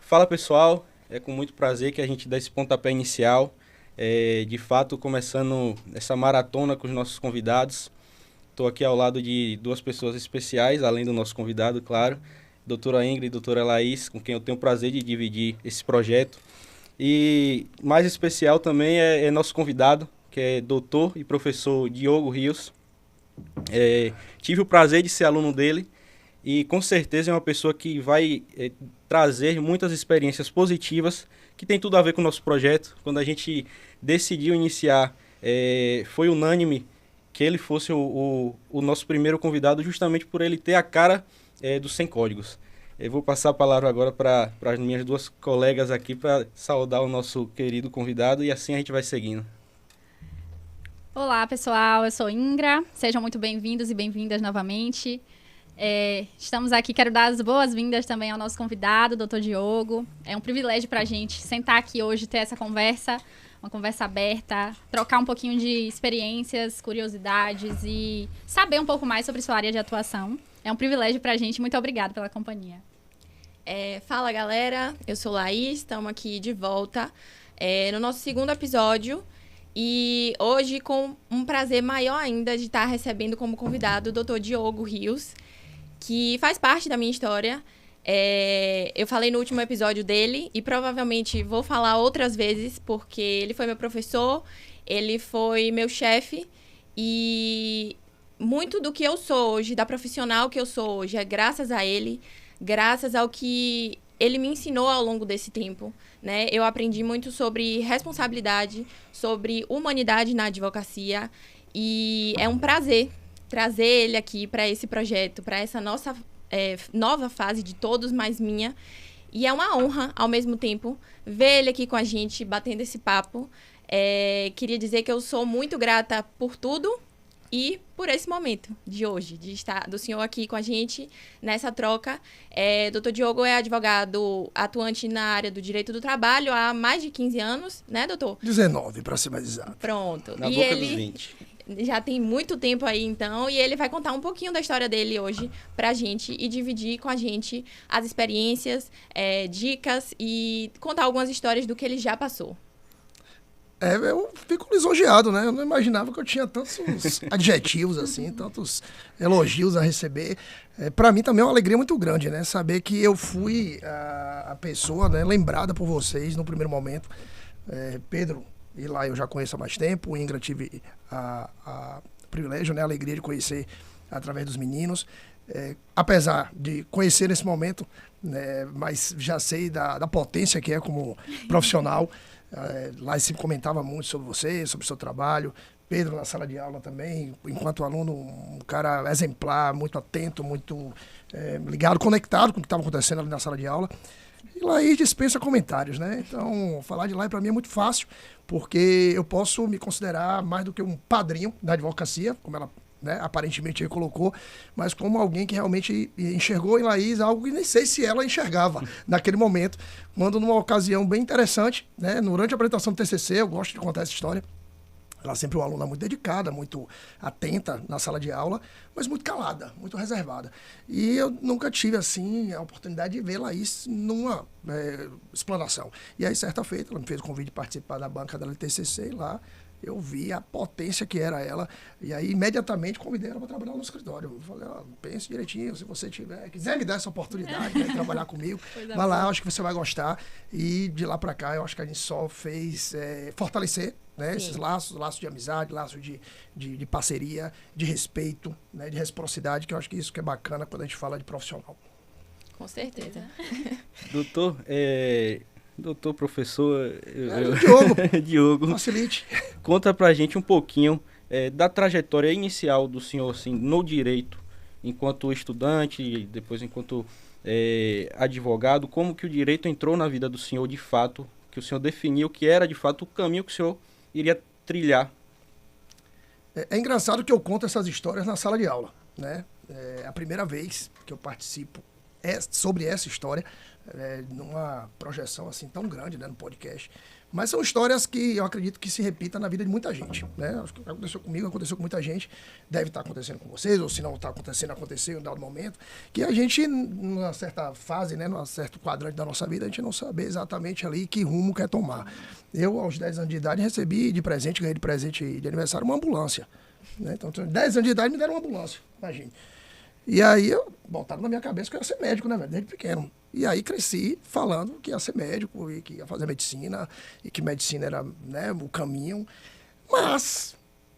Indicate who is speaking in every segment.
Speaker 1: Fala pessoal, é com muito prazer que a gente dá esse pontapé inicial, de fato começando essa maratona com os nossos convidados. Estou aqui ao lado de duas pessoas especiais, além do nosso convidado, claro, doutora Ingrid e doutora Laís, com quem eu tenho o prazer de dividir esse projeto. E mais especial também é nosso convidado, que é doutor e professor Diogo Rios. Tive o prazer de ser aluno dele e com certeza é uma pessoa que vai trazer muitas experiências positivas que tem tudo a ver com o nosso projeto. Quando a gente decidiu iniciar, foi unânime que ele fosse o nosso primeiro convidado, justamente por ele ter a cara dos 100 códigos. Eu vou passar a palavra agora para as minhas duas colegas aqui para saudar o nosso querido convidado e assim a gente vai seguindo.
Speaker 2: Olá, pessoal. Eu sou Ingra. Sejam muito bem-vindos e bem-vindas novamente. Estamos aqui, quero dar as boas-vindas também ao nosso convidado, Dr. Diogo. É um privilégio para a gente sentar aqui hoje, ter essa conversa, uma conversa aberta, trocar um pouquinho de experiências, curiosidades e saber um pouco mais sobre sua área de atuação. É um privilégio para a gente. Muito obrigada pela companhia.
Speaker 3: Fala, galera. Eu sou Laís, estamos aqui de volta no nosso segundo episódio. E hoje, com um prazer maior ainda de estar recebendo como convidado o Dr. Diogo Rios, que faz parte da minha história. Eu falei no último episódio dele e provavelmente vou falar outras vezes, porque ele foi meu professor, ele foi meu chefe e muito do que eu sou hoje, da profissional que eu sou hoje, é graças a ele, graças ao que ele me ensinou ao longo desse tempo, né? Eu aprendi muito sobre responsabilidade, sobre humanidade na advocacia e é um prazer trazer ele aqui para esse projeto, para essa nossa nova fase de todos mais minha. E é uma honra, ao mesmo tempo, ver ele aqui com a gente, batendo esse papo. Queria dizer que eu sou muito grata por tudo e por esse momento de hoje, de estar do senhor aqui com a gente nessa troca. Dr. Diogo é advogado atuante na área do direito do trabalho há mais de 15 anos, né, doutor?
Speaker 4: 19, para ser mais exato.
Speaker 3: Pronto.
Speaker 1: Na boca dos 20.
Speaker 3: Já tem muito tempo aí, então, e ele vai contar um pouquinho da história dele hoje pra gente e dividir com a gente as experiências, dicas e contar algumas histórias do que ele já passou.
Speaker 4: Eu fico lisonjeado, né? Eu não imaginava que eu tinha tantos adjetivos, assim, tantos elogios a receber. Para mim também é uma alegria muito grande, né? Saber que eu fui a pessoa, né, lembrada por vocês no primeiro momento. Pedro, e lá eu já conheço há mais tempo, o Ingra tive o privilégio, né, a alegria de conhecer através dos meninos. Apesar de conhecer nesse momento, né, mas já sei da potência que é como profissional. Lá sempre comentava muito sobre você, sobre o seu trabalho. Pedro na sala de aula também, enquanto aluno, um cara exemplar, muito atento, muito ligado, conectado com o que estava acontecendo ali na sala de aula. E Laís dispensa comentários, né? Então, falar de Laís para mim é muito fácil, porque eu posso me considerar mais do que um padrinho da advocacia, como ela, né, aparentemente aí colocou, mas como alguém que realmente enxergou em Laís algo que nem sei se ela enxergava naquele momento, quando numa ocasião bem interessante, né, durante a apresentação do TCC, eu gosto de contar essa história. Ela sempre é uma aluna muito dedicada, muito atenta na sala de aula, mas muito calada, muito reservada. E eu nunca tive, assim, a oportunidade de ver Laís numa explanação. E aí, certa feita, ela me fez o convite de participar da banca dela de TCC e lá eu vi a potência que era ela. E aí, imediatamente, convidei ela para trabalhar no escritório. Eu falei, pense direitinho, se você quiser me dar essa oportunidade, né, de trabalhar comigo, vai lá, eu acho que você vai gostar. E de lá para cá, eu acho que a gente só fez fortalecer, né, esses laços de amizade, laços de parceria, de respeito, né, de reciprocidade, que eu acho que isso que é bacana quando a gente fala de profissional.
Speaker 3: Com certeza.
Speaker 1: Doutor, professor...
Speaker 4: Diogo.
Speaker 1: Diogo.
Speaker 4: Facilite.
Speaker 1: Conta pra gente um pouquinho da trajetória inicial do senhor, assim, no direito, enquanto estudante e depois enquanto advogado, como que o direito entrou na vida do senhor de fato, que o senhor definiu que era de fato o caminho que o senhor iria trilhar.
Speaker 4: É engraçado que eu conto essas histórias na sala de aula, né? É a primeira vez que eu participo sobre essa história numa projeção assim tão grande, né, no podcast. Mas são histórias que eu acredito que se repitam na vida de muita gente, né? Acho que aconteceu comigo, aconteceu com muita gente, deve estar acontecendo com vocês, ou se não está acontecendo, aconteceu em um dado momento, que a gente, numa certa fase, né, num certo quadrante da nossa vida, a gente não sabe exatamente ali que rumo quer tomar. Eu, aos 10 anos de idade, recebi de presente, ganhei de presente de aniversário uma ambulância, né? Então, 10 anos de idade me deram uma ambulância, imagine. E aí, eu botava na minha cabeça que eu ia ser médico, né, velho? Desde pequeno. E aí cresci falando que ia ser médico e que ia fazer medicina e que medicina era, né, o caminho. Mas,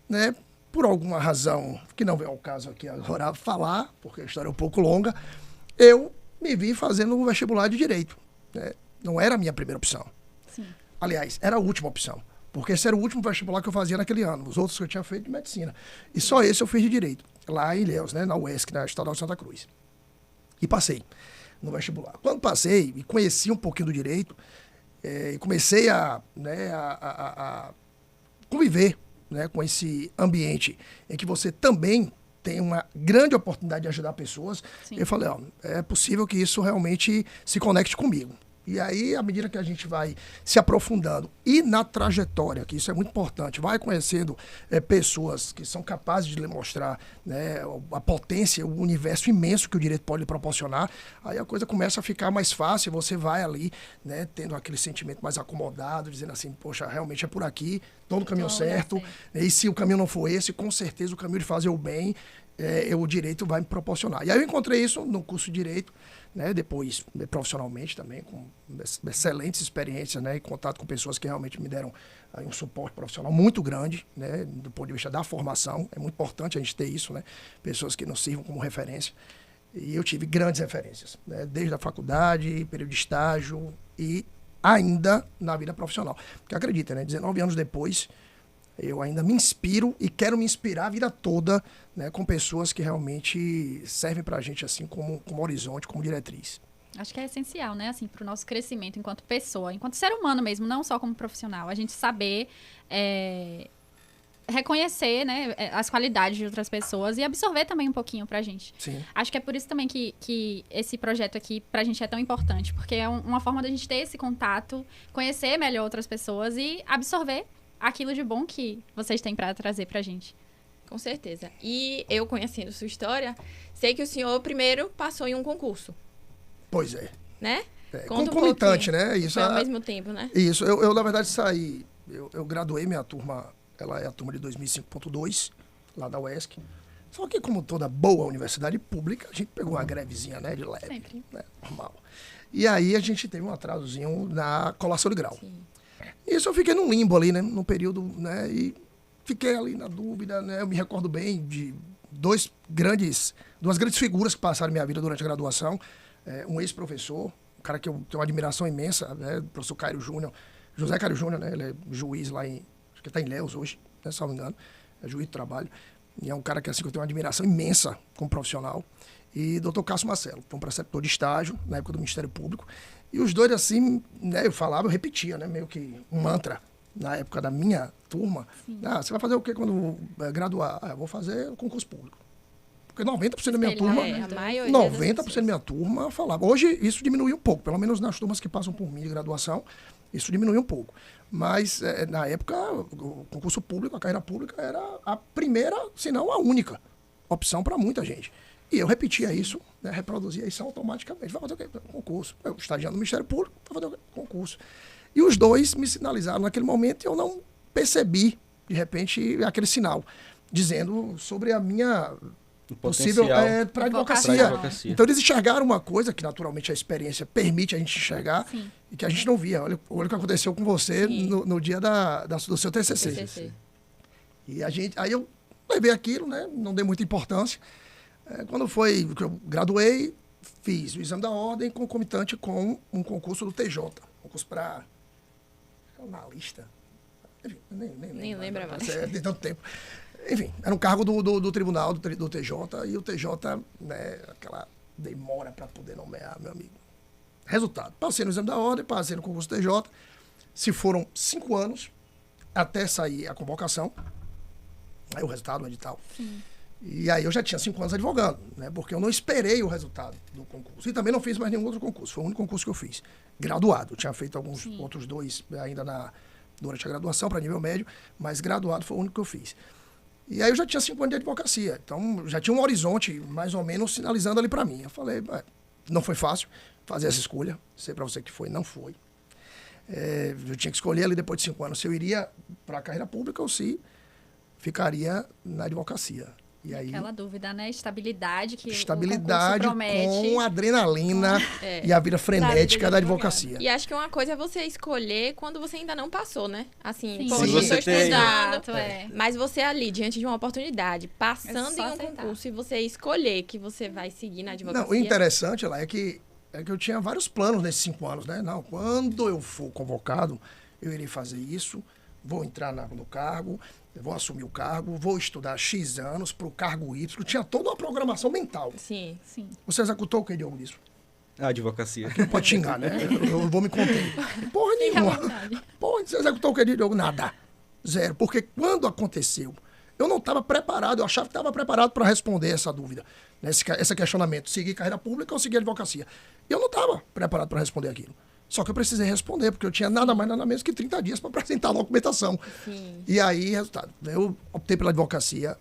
Speaker 4: né, por alguma razão, que não vem ao caso aqui agora falar, porque a história é um pouco longa, eu me vi fazendo um vestibular de Direito, né? Não era a minha primeira opção.
Speaker 2: Sim.
Speaker 4: Aliás, era a última opção. Porque esse era o último vestibular que eu fazia naquele ano. Os outros que eu tinha feito de medicina. E só esse eu fiz de Direito. Lá em Ilhéus, né, na UESC, na Estadual de Santa Cruz. E passei no vestibular. Quando passei e conheci um pouquinho do direito, e comecei a conviver, né, com esse ambiente em que você também tem uma grande oportunidade de ajudar pessoas,
Speaker 2: Sim.
Speaker 4: eu falei, ó, é possível que isso realmente se conecte comigo. E aí, à medida que a gente vai se aprofundando e na trajetória, que isso é muito importante, vai conhecendo pessoas que são capazes de lhe mostrar, né, a potência, o universo imenso que o direito pode lhe proporcionar, aí a coisa começa a ficar mais fácil, você vai ali, né, tendo aquele sentimento mais acomodado, dizendo assim, poxa, realmente é por aqui, estou no caminho certo, e se o caminho não for esse, com certeza o caminho de fazer o bem, o direito vai me proporcionar. E aí eu encontrei isso no curso de Direito, né, depois profissionalmente também, com excelentes experiências, né, em contato com pessoas que realmente me deram aí um suporte profissional muito grande, né, do ponto de vista da formação. É muito importante a gente ter isso, né, pessoas que nos sirvam como referência. E eu tive grandes referências, né, desde a faculdade, período de estágio e ainda na vida profissional. Porque acredita, né, 19 anos depois, eu ainda me inspiro e quero me inspirar a vida toda, né, com pessoas que realmente servem pra gente assim como horizonte, como diretriz.
Speaker 2: Acho que é essencial, né, assim, pro nosso crescimento enquanto pessoa, enquanto ser humano mesmo, não só como profissional. A gente saber reconhecer, né, as qualidades de outras pessoas e absorver também um pouquinho pra gente.
Speaker 4: Sim.
Speaker 2: Acho que é por isso também que esse projeto aqui pra gente é tão importante, porque é uma forma da gente ter esse contato, conhecer melhor outras pessoas e absorver aquilo de bom que vocês têm para trazer pra gente.
Speaker 3: Com certeza. E eu, conhecendo sua história, sei que o senhor primeiro passou em um concurso,
Speaker 4: Pois é.
Speaker 3: né?
Speaker 4: Conta concomitante, né? Isso,
Speaker 3: Foi ao mesmo tempo, né?
Speaker 4: Isso. Eu na verdade, saí... Eu graduei minha turma, ela é a turma de 2005.2, lá da UESC. Só que, como toda boa universidade pública, a gente pegou uma grevezinha, né, de leve.
Speaker 2: Sempre.
Speaker 4: Né, normal. E aí, a gente teve um atrasozinho na colação de grau.
Speaker 3: Sim.
Speaker 4: Isso eu fiquei num limbo ali, né? Num período, né? E fiquei ali na dúvida, né? Eu me recordo bem de duas grandes figuras que passaram minha vida durante a graduação. Um ex-professor, um cara que eu tenho uma admiração imensa, né? O professor Cairo Júnior, José Cairo Júnior, né? Ele é juiz lá acho que está em Ilhéus hoje, né? Se não me engano. É juiz de trabalho. E é um cara que, assim, que eu tenho uma admiração imensa como profissional. E doutor Cássio Marcelo, foi um preceptor de estágio na época do Ministério Público. E os dois, assim, né, eu falava, eu repetia, né, meio que um mantra na época da minha turma. Ah, você vai fazer o quê quando graduar? Ah, eu vou fazer concurso público. Porque 90% da minha turma,
Speaker 3: a maioria
Speaker 4: 90% da minha turma falava. Hoje isso diminuiu um pouco, pelo menos nas turmas que passam por mim de graduação, isso diminuiu um pouco. Mas na época, o concurso público, a carreira pública era a primeira, se não a única opção para muita gente. E eu repetia isso, né, reproduzia isso automaticamente. Vai fazer o quê? Concurso. Eu estagiando no Ministério Público, vai fazer o quê? Concurso. E os dois me sinalizaram naquele momento e eu não percebi, de repente, aquele sinal, dizendo sobre a minha possível para advocacia. Então eles enxergaram uma coisa que naturalmente a experiência permite a gente enxergar.
Speaker 2: Sim.
Speaker 4: E que a gente não via. Olha o que aconteceu com você no dia do seu TCC. E aí eu levei aquilo, né, não dei muita importância. Quando foi que eu graduei, fiz o exame da ordem concomitante com um concurso do TJ. Concurso para analista. Enfim, nem lembra mais. Tem tanto tempo. Enfim, era um cargo do tribunal, do TJ, e o TJ, né, aquela demora para poder nomear, meu amigo. Resultado, passei no exame da ordem, passei no concurso TJ, se foram 5 anos até sair a convocação, aí o resultado, o edital.
Speaker 2: Sim.
Speaker 4: E aí eu já tinha 5 anos advogando, né? Porque eu não esperei o resultado do concurso. E também não fiz mais nenhum outro concurso. Foi o único concurso que eu fiz. Graduado. Eu tinha feito alguns outros 2 ainda durante a graduação, para nível médio, mas graduado foi o único que eu fiz. E aí eu já tinha 5 anos de advocacia. Então já tinha um horizonte mais ou menos sinalizando ali para mim. Eu falei, não foi fácil fazer essa escolha. Sei para você que foi, não foi. Eu tinha que escolher ali depois de 5 anos se eu iria para a carreira pública ou se ficaria na advocacia. E aí,
Speaker 2: aquela dúvida, né? Estabilidade que
Speaker 4: estabilidade
Speaker 2: o concurso promete.
Speaker 4: com adrenalina e a vida frenética da advocacia.
Speaker 3: E acho que uma coisa é você escolher quando você ainda não passou, né? Assim, pô,
Speaker 1: se
Speaker 3: eu
Speaker 1: você
Speaker 3: estou
Speaker 1: tem...
Speaker 3: estudando, mas você ali, diante de uma oportunidade, passando em um
Speaker 2: aceitar.
Speaker 3: concurso e você escolher que você vai seguir na advocacia.
Speaker 4: Não, o interessante lá é que eu tinha vários planos nesses 5 anos, né? Não, quando eu for convocado, eu irei fazer isso, vou entrar no cargo, vou assumir o cargo, vou estudar X anos para o cargo Y. Tinha toda uma programação mental.
Speaker 3: Sim.
Speaker 4: Você executou o que, Diogo, disso?
Speaker 1: A advocacia.
Speaker 4: Não pode xingar, né? Eu vou me conter. Porra nenhuma. Porra, você executou o que, Diogo? Nada. 0. Porque quando aconteceu, eu não estava preparado, eu achava que estava preparado para responder essa dúvida, né? Esse questionamento, seguir carreira pública ou seguir advocacia. Eu não estava preparado para responder aquilo. Só que eu precisei responder, porque eu tinha nada mais, nada menos que 30 dias para apresentar a documentação.
Speaker 3: Sim.
Speaker 4: E aí, resultado, eu optei pela advocacia,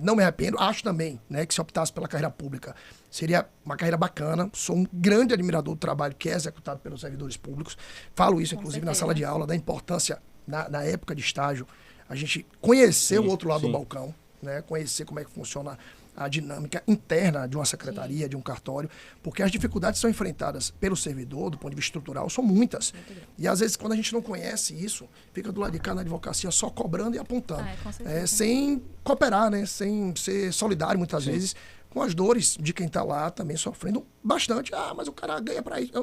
Speaker 4: não me arrependo, acho também, né, que se optasse pela carreira pública, seria uma carreira bacana, sou um grande admirador do trabalho que é executado pelos servidores públicos, falo isso, inclusive, na sala de aula, da importância, na época de estágio, a gente conhecer o outro lado do balcão, né, conhecer como é que funciona a dinâmica interna de uma secretaria, de um cartório, porque as dificuldades que são enfrentadas pelo servidor, do ponto de vista estrutural, são muitas. E às vezes, quando a gente não conhece isso, fica do lado de cá na advocacia só cobrando e apontando.
Speaker 2: Com certeza.
Speaker 4: Sem cooperar, né? Sem ser solidário, muitas vezes, com as dores de quem está lá também sofrendo bastante. Mas o cara ganha para isso. Eu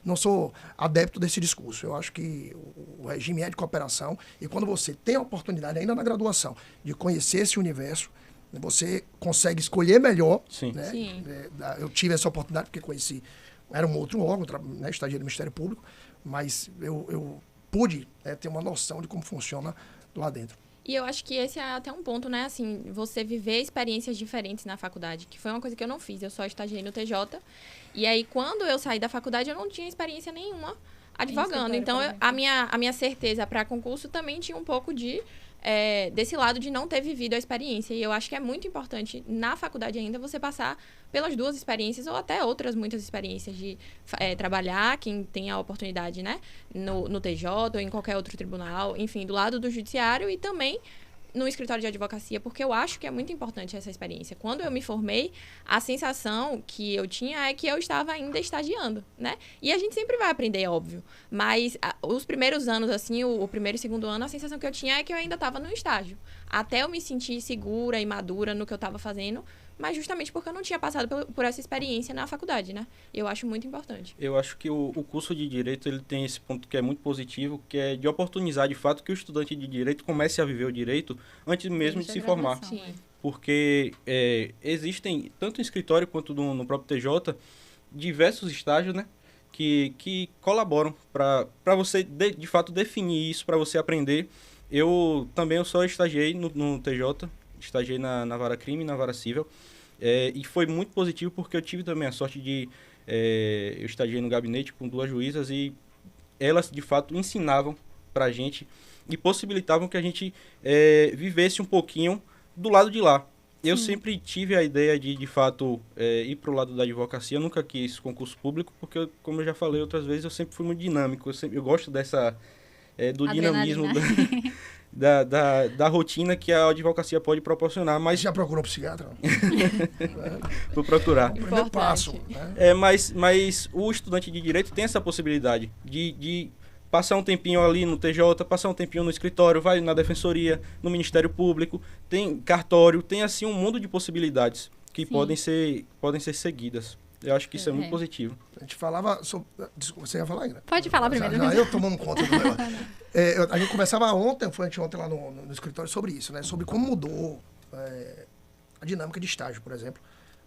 Speaker 4: não sou adepto desse discurso. Eu acho que o regime é de cooperação e quando você tem a oportunidade, ainda na graduação, de conhecer esse universo, você consegue escolher melhor.
Speaker 1: Sim.
Speaker 4: Né?
Speaker 3: Sim.
Speaker 4: Eu tive essa oportunidade porque conheci, era um outro órgão, né, estagiário do Ministério Público, mas eu pude ter uma noção de como funciona lá dentro.
Speaker 3: E eu acho que esse é até um ponto, né? Assim, você viver experiências diferentes na faculdade, que foi uma coisa que eu não fiz. Eu só estagiei no TJ. E aí, quando eu saí da faculdade, eu não tinha experiência nenhuma advogando. Então, a minha certeza para concurso também tinha um pouco desse lado de não ter vivido a experiência. E eu acho que é muito importante, na faculdade ainda, você passar pelas 2 experiências, ou até outras muitas experiências de trabalhar, quem tem a oportunidade, né, no TJ ou em qualquer outro tribunal, enfim, do lado do judiciário e também no escritório de advocacia, porque eu acho que é muito importante essa experiência. Quando eu me formei, a sensação que eu tinha é que eu estava ainda estagiando, né? E a gente sempre vai aprender, óbvio. Mas os primeiros anos, assim, o primeiro e segundo ano, a sensação que eu tinha é que eu ainda estava no estágio. Até eu me sentir segura e madura no que eu estava fazendo, mas justamente porque eu não tinha passado por essa experiência na faculdade, né? Eu acho muito importante.
Speaker 1: Eu acho que o curso de Direito ele tem esse ponto que é muito positivo, que é de oportunizar de fato que o estudante de Direito comece a viver o Direito antes mesmo de se formar.
Speaker 3: Sim.
Speaker 1: Porque existem, tanto no escritório quanto no próprio TJ, diversos estágios, né? Que colaboram para você, de fato, definir isso, para você aprender. Eu só estagiei no TJ, estagiei na Vara Crime e na Vara Cível, e foi muito positivo porque eu tive também a sorte de... eu estagiei no gabinete com 2 juízas e elas, de fato, ensinavam pra gente e possibilitavam que a gente vivesse um pouquinho do lado de lá. Eu sempre tive a ideia de fato, ir pro lado da advocacia. Eu nunca quis concurso público porque, como eu já falei outras vezes, eu sempre fui muito dinâmico. Eu gosto do dinamismo da rotina que a advocacia pode proporcionar. Mas
Speaker 4: já procurou psiquiatra?
Speaker 1: Vou procurar.
Speaker 4: O primeiro passo. Né?
Speaker 1: Mas o estudante de Direito tem essa possibilidade de passar um tempinho ali no TJ, passar um tempinho no escritório, vai na Defensoria, no Ministério Público, tem cartório, tem assim um mundo de possibilidades que podem ser seguidas. Eu acho que isso é muito positivo.
Speaker 4: A gente falava sobre... Desculpa, você ia falar ainda?
Speaker 2: Pode falar primeiro.
Speaker 4: Já eu tomando conta do negócio. A gente conversava ontem lá no escritório sobre isso, né? Sobre como mudou a dinâmica de estágio, por exemplo.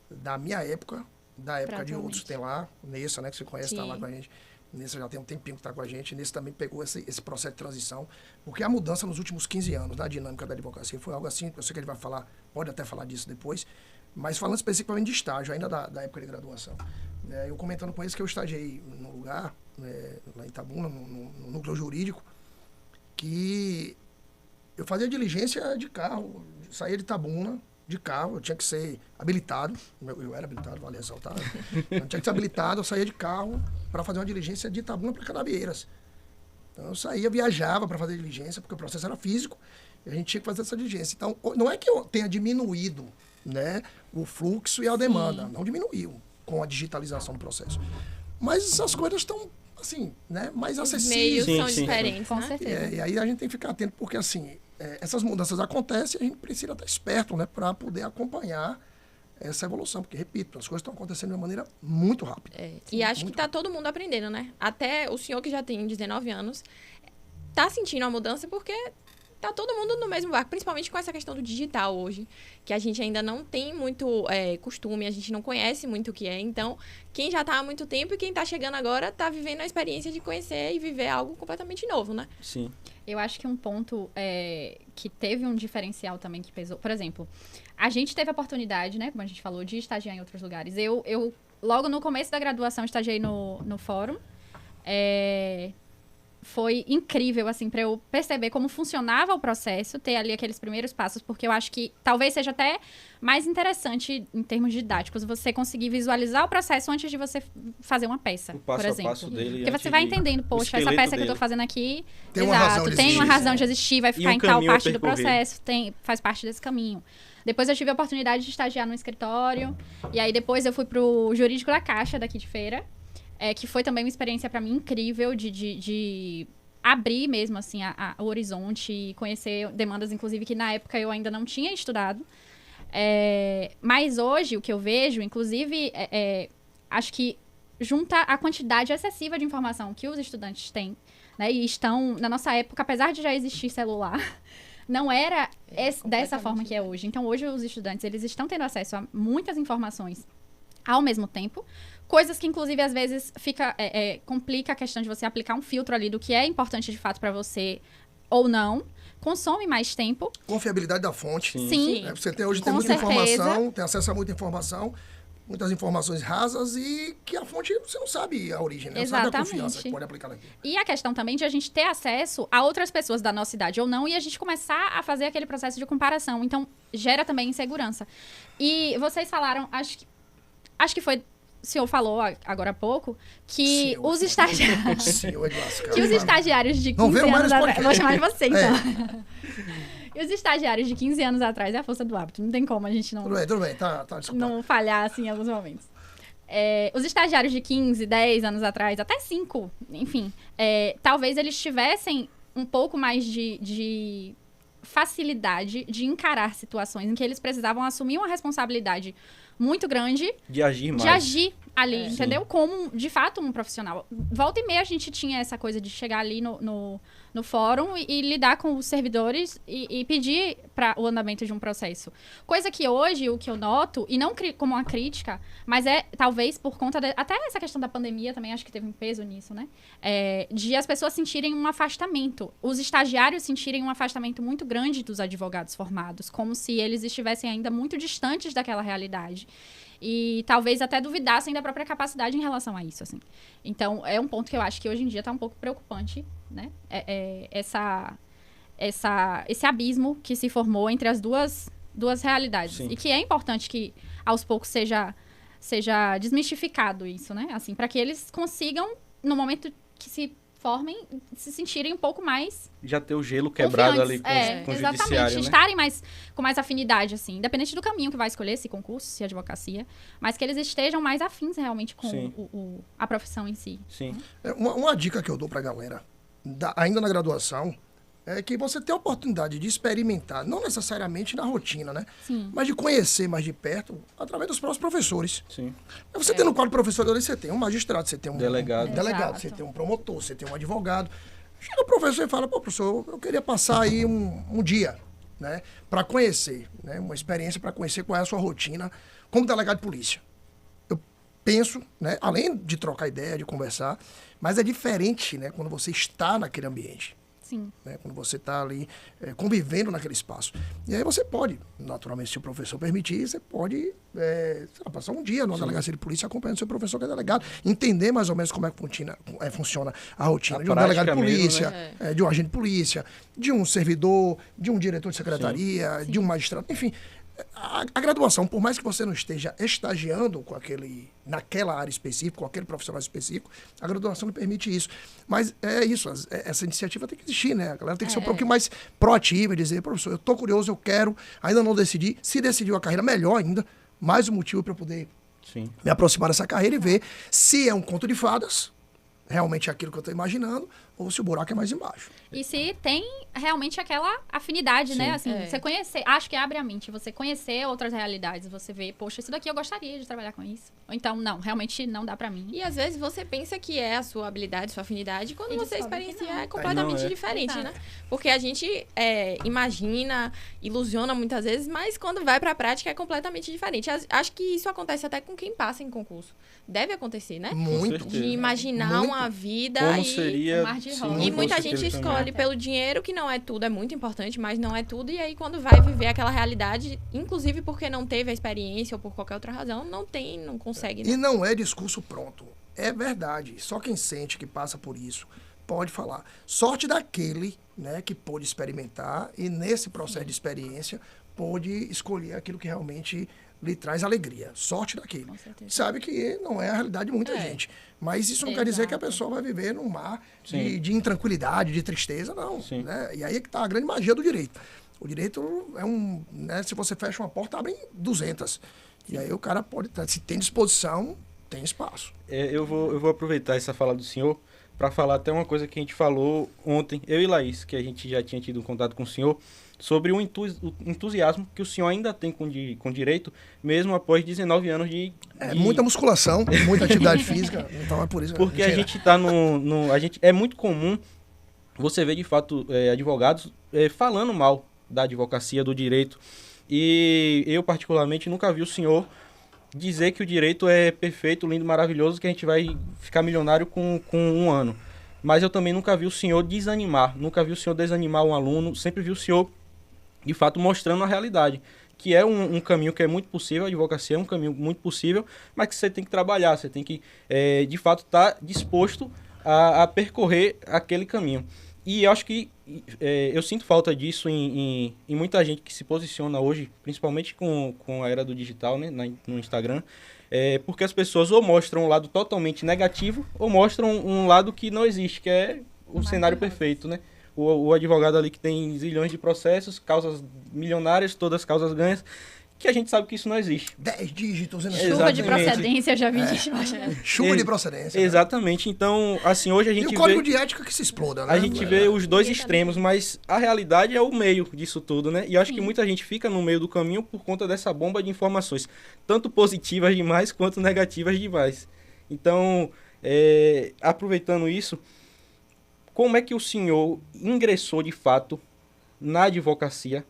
Speaker 4: Da minha época, da época de outros. Tem lá, Nessa, né? Que você conhece, tá lá com a gente. Nesse já tem um tempinho que está com a gente. Nesse também pegou esse processo de transição. Porque a mudança nos últimos 15 anos na dinâmica da advocacia foi algo assim. Eu sei que ele vai falar, pode até falar disso depois. Mas falando especificamente de estágio, ainda da época de graduação. Eu comentando com eles que eu estagiei num lugar, lá em Itabuna, no núcleo jurídico, que eu fazia diligência de carro, saía de Itabuna, de carro, eu tinha que ser habilitado, eu era habilitado, vale ressaltar, eu tinha que ser habilitado, eu saía de carro para fazer uma diligência de Itabuna para Canavieiras. Então eu saía, viajava para fazer diligência, porque o processo era físico, e a gente tinha que fazer essa diligência. Então, não é que eu tenha diminuído, né, o fluxo e a demanda, não diminuiu com a digitalização do processo. Mas essas coisas estão, assim, né, mais acessíveis.
Speaker 3: Os meios são diferentes,
Speaker 2: com
Speaker 3: né?
Speaker 2: certeza.
Speaker 4: E aí a gente tem que ficar atento, porque assim, essas mudanças acontecem e a gente precisa estar esperto, né, para poder acompanhar essa evolução. Porque, repito, as coisas estão acontecendo de uma maneira muito rápida.
Speaker 3: E acho que tá todo mundo aprendendo, né? Até o senhor que já tem 19 anos tá sentindo a mudança porque tá todo mundo no mesmo barco, principalmente com essa questão do digital hoje, que a gente ainda não tem muito costume, a gente não conhece muito o que é. Então, quem já tá há muito tempo e quem tá chegando agora tá vivendo a experiência de conhecer e viver algo completamente novo, né?
Speaker 1: Sim.
Speaker 2: Eu acho que um ponto que teve um diferencial também que pesou... Por exemplo, a gente teve a oportunidade, né, como a gente falou, de estagiar em outros lugares. Eu logo no começo da graduação, estagiei no fórum. Foi incrível, assim, para eu perceber como funcionava o processo, ter ali aqueles primeiros passos, porque eu acho que talvez seja até mais interessante em termos didáticos, você conseguir visualizar o processo antes de você fazer uma peça,
Speaker 1: O passo
Speaker 2: por exemplo.
Speaker 1: a passo dele.
Speaker 2: Porque você vai entendendo, poxa, essa peça que eu tô fazendo aqui,
Speaker 4: Tem uma razão de
Speaker 2: tem uma
Speaker 4: existir,
Speaker 2: razão de existir, vai ficar em tal
Speaker 1: caminho a
Speaker 2: parte do
Speaker 1: percorrer.
Speaker 2: processo, faz parte desse caminho. Depois eu tive a oportunidade de estagiar no escritório, e aí depois eu fui pro Jurídico da Caixa, daqui de Feira, que foi também uma experiência para mim incrível de abrir mesmo, assim, o horizonte e conhecer demandas, inclusive, que na época eu ainda não tinha estudado. Mas hoje, o que eu vejo, inclusive, acho que junta a quantidade excessiva de informação que os estudantes têm, né, e estão, na nossa época, apesar de já existir celular, não era dessa forma que é hoje. Então, hoje, os estudantes, eles estão tendo acesso a muitas informações ao mesmo tempo, coisas que, inclusive, às vezes complica a questão de você aplicar um filtro ali do que é importante, de fato, para você ou não. Consome mais tempo.
Speaker 4: Confiabilidade da fonte.
Speaker 2: Sim.
Speaker 4: Você hoje tem
Speaker 2: Com
Speaker 4: muita
Speaker 2: certeza.
Speaker 4: informação, tem acesso a muita informação, muitas informações rasas e que a fonte você não sabe a origem, né? Não sabe a
Speaker 2: Exatamente.
Speaker 4: confiança que pode aplicar naquilo.
Speaker 2: E a questão também de a gente ter acesso a outras pessoas da nossa idade ou não, e a gente começar a fazer aquele processo de comparação. Então, gera também insegurança. E vocês falaram, acho que foi... O senhor falou agora há pouco que os estagiários... que os estagiários de 15 anos atrás... Vou chamar de você, então. E os estagiários de 15 anos atrás é a força do hábito. Não tem como a gente não...
Speaker 4: Tudo bem. Tá desculpado.
Speaker 2: Não falhar, assim, em alguns momentos. Os estagiários de 15, 10 anos atrás, até 5, enfim, talvez eles tivessem um pouco mais de facilidade de encarar situações em que eles precisavam assumir uma responsabilidade muito grande
Speaker 1: De agir mais.
Speaker 2: de agir ali,
Speaker 1: Sim.
Speaker 2: entendeu? Como, de fato, um profissional. Volta e meia a gente tinha essa coisa de chegar ali no fórum e lidar com os servidores e pedir para o andamento de um processo. Coisa que hoje, o que eu noto, e não como uma crítica, mas talvez por conta até essa questão da pandemia também, acho que teve um peso nisso, né? De as pessoas sentirem um afastamento. Os estagiários sentirem um afastamento muito grande dos advogados formados, como se eles estivessem ainda muito distantes daquela realidade. E talvez até duvidassem da própria capacidade em relação a isso, assim. Então, é um ponto que eu acho que hoje em dia está um pouco preocupante, né? Esse abismo que se formou entre as duas realidades.
Speaker 1: Sim.
Speaker 2: E que é importante que, aos poucos, seja desmistificado isso, né? Assim, para que eles consigam, no momento que se formem, se sentirem um pouco mais
Speaker 1: Já ter o gelo quebrado ali com o
Speaker 2: exatamente,
Speaker 1: judiciário, né?
Speaker 2: estarem com mais afinidade, assim, independente do caminho que vai escolher, se concurso, se advocacia, mas que eles estejam mais afins realmente com a profissão em si.
Speaker 1: Sim.
Speaker 4: Uma dica que eu dou pra galera, ainda na graduação, é que você tem a oportunidade de experimentar, não necessariamente na rotina, né?
Speaker 2: Sim.
Speaker 4: Mas de conhecer mais de perto, através dos próprios professores.
Speaker 1: Sim.
Speaker 4: Você tem no quadro de professores, você tem um magistrado, você tem um
Speaker 1: Delegado.
Speaker 2: Exato.
Speaker 4: você tem um promotor, você tem um advogado. Chega o professor e fala, pô, professor, eu queria passar aí um dia, né? Para conhecer, né? Uma experiência para conhecer qual é a sua rotina como delegado de polícia. penso, né, além de trocar ideia, de conversar, mas é diferente, né, quando você está naquele ambiente.
Speaker 2: Sim.
Speaker 4: Né, quando você está ali convivendo naquele espaço. E aí você pode, naturalmente, se o professor permitir, você pode passar um dia numa delegacia de polícia acompanhando o seu professor que é delegado, entender mais ou menos como é que funciona a rotina de um delegado de polícia,
Speaker 1: mesmo,
Speaker 2: né?
Speaker 4: de um agente de polícia, de um servidor, de um diretor de secretaria, de um magistrado, enfim. A graduação, por mais que você não esteja estagiando naquela área específica, com aquele profissional específico, a graduação lhe permite isso. Mas é isso, essa iniciativa tem que existir, né? A galera tem que ser um pouquinho mais proativa e dizer, professor, eu estou curioso, eu quero, ainda não decidi. Se decidiu a carreira, melhor ainda, mais um motivo para eu poder me aproximar dessa carreira e ver se é um conto de fadas, realmente é aquilo que eu estou imaginando, ou se o buraco é mais embaixo.
Speaker 2: E se tem realmente aquela afinidade, né? Assim, você conhecer, acho que abre a mente, você conhecer outras realidades, você vê, poxa, isso daqui eu gostaria de trabalhar com isso. Ou então, não, realmente não dá pra mim.
Speaker 3: E às vezes você pensa que é a sua habilidade, sua afinidade, quando
Speaker 2: E
Speaker 3: você
Speaker 2: descobre que
Speaker 3: experiencia
Speaker 2: não.
Speaker 3: é completamente diferente, né? Porque a gente imagina, ilusiona muitas vezes, mas quando vai pra prática é completamente diferente. Acho que isso acontece até com quem passa em concurso. Deve acontecer, né?
Speaker 4: Muito.
Speaker 3: De imaginar
Speaker 4: Muito.
Speaker 3: uma vida
Speaker 1: Como
Speaker 3: e...
Speaker 1: seria...
Speaker 2: um mar de
Speaker 1: se
Speaker 2: rosas.
Speaker 1: não
Speaker 3: E muita
Speaker 1: fosse
Speaker 3: gente
Speaker 1: aquele
Speaker 3: escolhe
Speaker 1: caminho.
Speaker 3: pelo dinheiro, que não é tudo, é muito importante, mas não é tudo. E aí, quando vai viver aquela realidade, inclusive porque não teve a experiência ou por qualquer outra razão, não consegue. Né?
Speaker 4: E não é discurso pronto. É verdade. Só quem sente que passa por isso pode falar. Sorte daquele, né, que pôde experimentar e nesse processo de experiência pôde escolher aquilo que realmente lhe traz alegria. Sorte daquele.
Speaker 2: Com certeza.
Speaker 4: Sabe que não é a realidade de muita gente. Mas isso não quer dizer que a
Speaker 2: Exato.
Speaker 4: pessoa vai viver num mar
Speaker 1: Sim.
Speaker 4: de intranquilidade, de tristeza, não.
Speaker 1: Sim.
Speaker 4: Né? E aí é que está a grande magia do direito. O direito é né, se você fecha uma porta, abrem 200. E aí o cara pode, se tem disposição, tem espaço.
Speaker 1: Eu vou aproveitar essa fala do senhor para falar até uma coisa que a gente falou ontem, eu e Laís, que a gente já tinha tido um contato com o senhor, sobre o entusiasmo que o senhor ainda tem com direito, mesmo após 19 anos de...
Speaker 4: Muita musculação, muita atividade física, então é por isso.
Speaker 1: Porque a gente está é muito comum você ver, de fato, advogados falando mal da advocacia, do direito. E eu, particularmente, nunca vi o senhor dizer que o direito é perfeito, lindo, maravilhoso, que a gente vai ficar milionário com um ano. Mas eu também nunca vi o senhor desanimar, nunca vi o senhor desanimar um aluno, sempre vi o senhor, de fato, mostrando a realidade, que é um caminho que é muito possível, a advocacia é um caminho muito possível, mas que você tem que trabalhar, você tem que, de fato, estar disposto a percorrer aquele caminho. E eu acho que eu sinto falta disso em muita gente que se posiciona hoje, principalmente com a era do digital, né, no Instagram, porque as pessoas ou mostram um lado totalmente negativo ou mostram um lado que não existe, que é o cenário perfeito, né? O advogado ali que tem zilhões de processos, causas milionárias, todas causas ganhas, que a gente sabe que isso não existe.
Speaker 4: 10 dígitos. Né?
Speaker 2: Chuva de
Speaker 1: Exatamente.
Speaker 2: procedência, já vi gente
Speaker 4: Chuva de procedência. Né?
Speaker 1: Exatamente. Então, assim, hoje a gente
Speaker 4: E o código
Speaker 1: vê...
Speaker 4: de ética que se exploda, né?
Speaker 1: A gente vê os dois extremos, mas a realidade é o meio disso tudo, né? E eu acho que muita gente fica no meio do caminho por conta dessa bomba de informações, tanto positivas demais quanto negativas demais. Então, aproveitando isso, como é que o senhor ingressou de fato na advocacia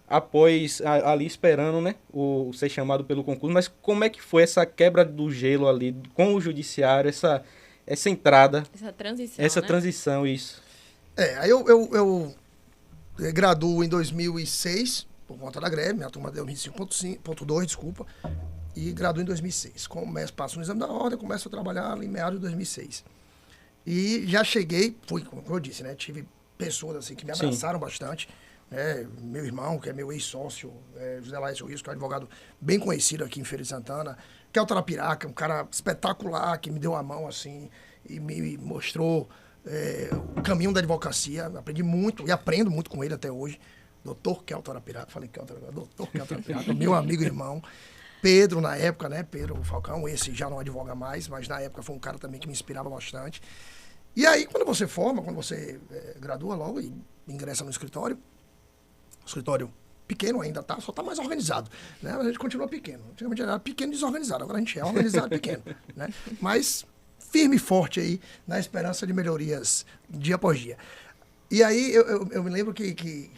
Speaker 1: após ali esperando, né, o ser chamado pelo concurso? Mas como é que foi essa quebra do gelo ali com o judiciário, essa entrada,
Speaker 3: Essa transição,
Speaker 1: transição, isso?
Speaker 4: Aí eu graduo em 2006, por conta da greve, minha turma deu 25.2, desculpa, e graduo em 2006. Passo no exame da ordem, começo a trabalhar em meados de 2006. E já cheguei, como eu disse, né, tive pessoas assim que me abraçaram bastante, né, meu irmão, que é meu ex-sócio, José Laércio Rios, que é um advogado bem conhecido aqui em Feira de Santana, que é o Tarapiraca, um cara espetacular, que me deu a mão assim e me mostrou o caminho da advocacia. Aprendi muito e aprendo muito com ele até hoje. Doutor Kelton Arapiraca, falei Kelton Arapiraca, doutor Kelton Arapiraca, meu amigo e irmão. Pedro, na época, né, Pedro Falcão, esse já não advoga mais, mas na época foi um cara também que me inspirava bastante. E aí, quando você forma, quando você gradua logo e ingressa no escritório pequeno ainda, tá? Só tá mais organizado, né? Mas a gente continua pequeno. Antigamente era pequeno e desorganizado, agora a gente é organizado e pequeno, né? Mas firme e forte aí, na esperança de melhorias dia após dia. E aí, eu me lembro que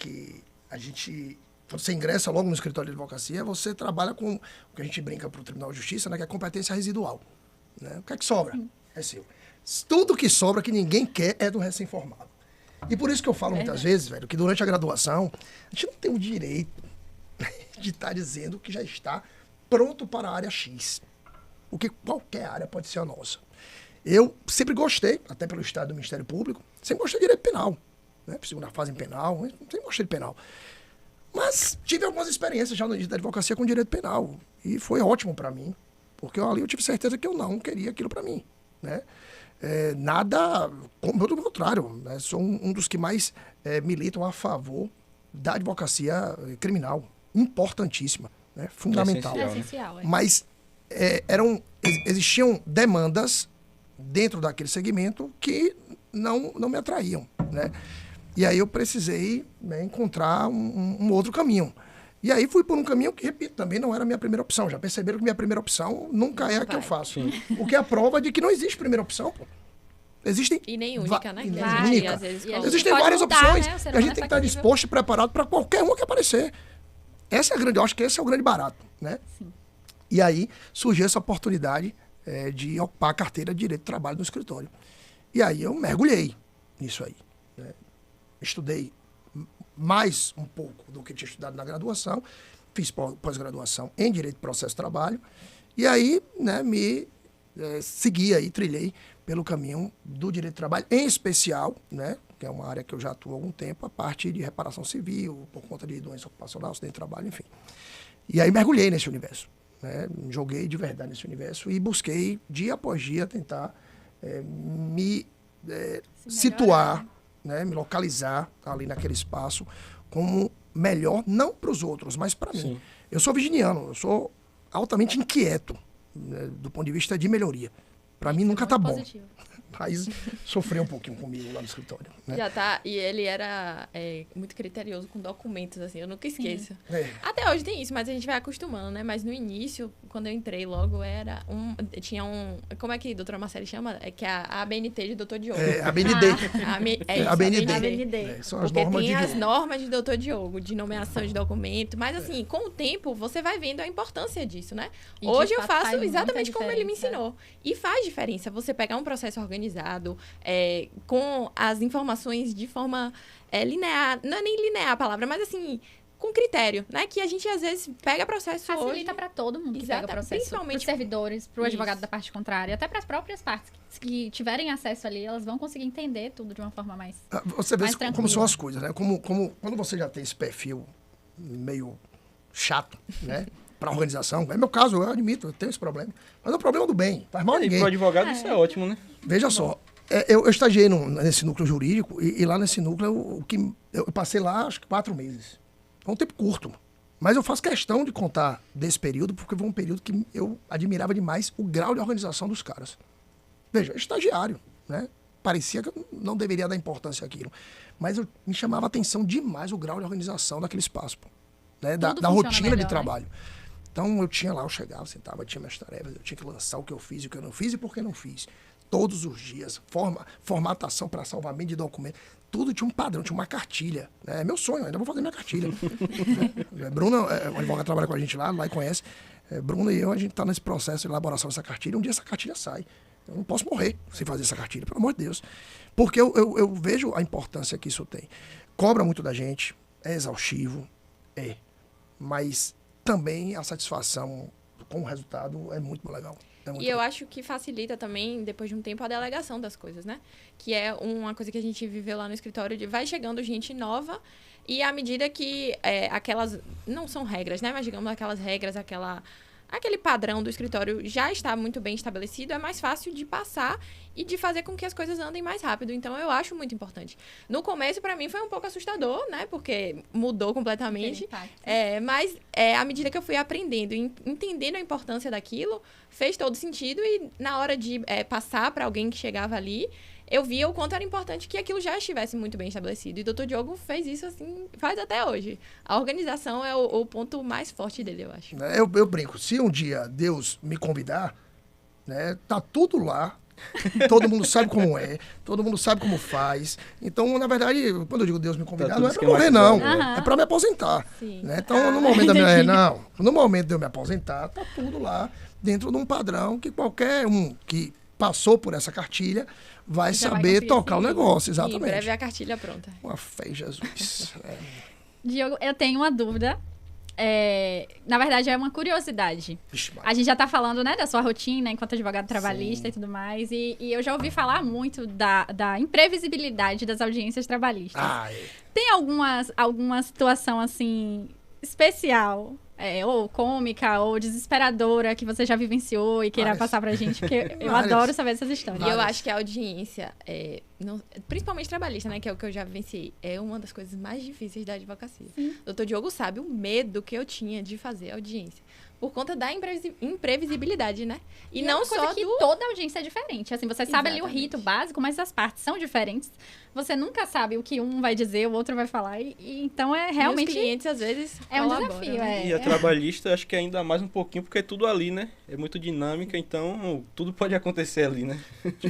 Speaker 4: a gente, quando você ingressa logo no escritório de advocacia, você trabalha com o que a gente brinca para o Tribunal de Justiça, né? Que é a competência residual. Né? O que é que sobra? É seu. Tudo que sobra, que ninguém quer, é do recém-formado. E por isso que eu falo muitas vezes, velho, que durante a graduação, a gente não tem o direito de estar dizendo que já está pronto para a área X. Porque qualquer área pode ser a nossa. Eu sempre gostei, até pelo estado do Ministério Público, sempre gostei de direito penal. Né? Segunda fase em penal, sempre gostei de penal. Mas tive algumas experiências já no início da advocacia com direito penal. E foi ótimo para mim, porque ali eu tive certeza que eu não queria aquilo para mim. Né? Nada, pelo contrário, né? Sou um dos que mais militam a favor da advocacia criminal. Importantíssima, né? Fundamental.
Speaker 2: É essencial, é.
Speaker 4: Mas existiam demandas dentro daquele segmento que não me atraíam, né? E aí eu precisei, né, encontrar um outro caminho. E aí fui por um caminho que, repito, também não era a minha primeira opção. Já perceberam que minha primeira opção nunca é a que eu faço. Sim. O que é a prova de que não existe primeira opção, pô. Existem...
Speaker 3: E nem única, né?
Speaker 4: E nem única.
Speaker 3: Às vezes,
Speaker 4: existem várias opções, né? A gente tem que estar disposto e preparado para qualquer uma que aparecer. Essa é a grande... Eu acho que esse é o grande barato, né?
Speaker 2: Sim.
Speaker 4: E aí surgiu essa oportunidade de ocupar a carteira de Direito do Trabalho no escritório. E aí eu mergulhei nisso aí. Né? Estudei mais um pouco do que tinha estudado na graduação, fiz pós-graduação em Direito do Processo de Trabalho, e aí, né, segui aí, trilhei pelo caminho do Direito do Trabalho, em especial, né, que é uma área que eu já atuo há algum tempo, a parte de reparação civil, por conta de doença ocupacional, acidente de trabalho, enfim. E aí mergulhei nesse universo, né, joguei de verdade nesse universo e busquei, dia após dia, tentar me situar, né, me localizar ali naquele espaço como melhor, não para os outros, mas para mim.
Speaker 1: Sim.
Speaker 4: Eu sou virginiano, eu sou altamente inquieto, né, do ponto de vista de melhoria. Para mim nunca tá bom.
Speaker 2: Positivo.
Speaker 4: Mas sofreu um pouquinho comigo lá no escritório. Né?
Speaker 3: Já tá, e ele era muito criterioso com documentos, assim, eu nunca esqueço.
Speaker 4: É.
Speaker 3: Até hoje tem isso, mas a gente vai acostumando, né? Mas no início, quando eu entrei logo, tinha como é que a doutora Marcele chama? Que é a ABNT de doutor Diogo.
Speaker 4: A BND.
Speaker 3: A
Speaker 4: ABND. São as
Speaker 3: Porque
Speaker 4: normas
Speaker 3: tem
Speaker 4: de
Speaker 3: as normas de doutor Diogo, de nomeação de documento, mas assim, com o tempo, você vai vendo a importância disso, né?
Speaker 2: E
Speaker 3: Hoje
Speaker 2: de
Speaker 3: eu
Speaker 2: fato
Speaker 3: faço
Speaker 2: faz
Speaker 3: exatamente
Speaker 2: muita
Speaker 3: como ele me
Speaker 2: diferença.
Speaker 3: ensinou. E faz diferença você pegar um processo organizado, com as informações de forma linear, não é nem linear a palavra, mas assim, com critério, né? Que a gente às vezes pega processo
Speaker 2: Facilita para todo mundo que pega o processo.
Speaker 3: Principalmente
Speaker 2: Para os servidores, para o
Speaker 3: Isso.
Speaker 2: advogado da parte contrária, até para as próprias partes que tiverem acesso ali, elas vão conseguir entender tudo de uma forma mais...
Speaker 4: Você vê
Speaker 2: mais
Speaker 4: como
Speaker 2: tranquila.
Speaker 4: são as coisas, né? Quando você já tem esse perfil meio chato, né? Para organização. É meu caso, eu admito, eu tenho esse problema. Mas é um problema do bem, faz mal a
Speaker 1: E
Speaker 4: ninguém.
Speaker 1: pro advogado isso é ótimo, né?
Speaker 4: Veja só, eu estagiei nesse núcleo jurídico e lá nesse núcleo eu passei lá acho que 4 meses. Foi um tempo curto. Mas eu faço questão de contar desse período porque foi um período que eu admirava demais o grau de organização dos caras. Veja, estagiário, né? Parecia que eu não deveria dar importância àquilo. Mas me chamava a atenção demais o grau de organização daquele espaço, pô, né? Da
Speaker 2: funciona
Speaker 4: rotina
Speaker 2: melhor,
Speaker 4: de
Speaker 2: né?
Speaker 4: trabalho. Então, eu chegava, sentava, tinha minhas tarefas, eu tinha que lançar o que eu fiz e o que eu não fiz e por que não fiz. Todos os dias, formatação para salvamento de documento, tudo tinha um padrão, tinha uma cartilha. É meu sonho, ainda vou fazer minha cartilha. Bruna, o advogado que trabalha com a gente lá e conhece. Bruna e eu, a gente está nesse processo de elaboração dessa cartilha. Um dia essa cartilha sai. Eu não posso morrer sem fazer essa cartilha, pelo amor de Deus. Porque eu vejo a importância que isso tem. Cobra muito da gente, é exaustivo, mas também a satisfação com o resultado é muito legal.
Speaker 3: E eu acho que facilita também, depois de um tempo, a delegação das coisas, né? Que é uma coisa que a gente viveu lá no escritório, de vai chegando gente nova e à medida que aquelas... Não são regras, né? Mas digamos aquelas regras, aquele padrão do escritório já está muito bem estabelecido, é mais fácil de passar e de fazer com que as coisas andem mais rápido. Então, eu acho muito importante. No começo, para mim, foi um pouco assustador, né? Porque mudou completamente. Mas, à medida que eu fui aprendendo e entendendo a importância daquilo, fez todo sentido. E na hora de passar para alguém que chegava ali, eu via o quanto era importante que aquilo já estivesse muito bem estabelecido. E o Dr. Diogo fez isso, assim, faz até hoje. A organização é o ponto mais forte dele, eu acho.
Speaker 4: Eu brinco, se um dia Deus me convidar, né, tá tudo lá Todo mundo sabe como é, todo mundo sabe como faz. Então, na verdade, quando eu digo Deus me convidar, não é pra morrer, não. É pra me aposentar. Né? Então, no momento no momento de eu me aposentar, tá tudo lá dentro de um padrão que qualquer um que passou por essa cartilha vai saber tocar o negócio, exatamente.
Speaker 3: Em breve a cartilha pronta.
Speaker 4: Uma fé em Jesus.
Speaker 2: Diogo, eu tenho uma dúvida. Na verdade, é uma curiosidade.
Speaker 4: Vixe,
Speaker 2: A gente já tá falando, né, da sua rotina enquanto advogado trabalhista e tudo mais. E eu já ouvi falar muito da imprevisibilidade das audiências trabalhistas. Tem alguma situação, assim, especial, ou cômica, ou desesperadora que você já vivenciou e queira passar pra gente? Porque eu adoro saber essas histórias.
Speaker 3: E eu acho que a audiência, principalmente trabalhista, né, que é o que eu já vivenciei, é uma das coisas mais difíceis da advocacia. Doutor Diogo sabe o medo que eu tinha de fazer audiência. Por conta da imprevisibilidade, né? E não só
Speaker 2: que toda audiência é diferente. Assim, você sabe ali o rito básico, mas as partes são diferentes. Você nunca sabe o que um vai dizer, o outro vai falar. E então é realmente...
Speaker 3: E os clientes, às vezes,
Speaker 2: é um desafio.
Speaker 3: Né?
Speaker 1: E a trabalhista, acho que ainda mais um pouquinho, porque é tudo ali, né? É muito dinâmica, então tudo pode acontecer ali, né?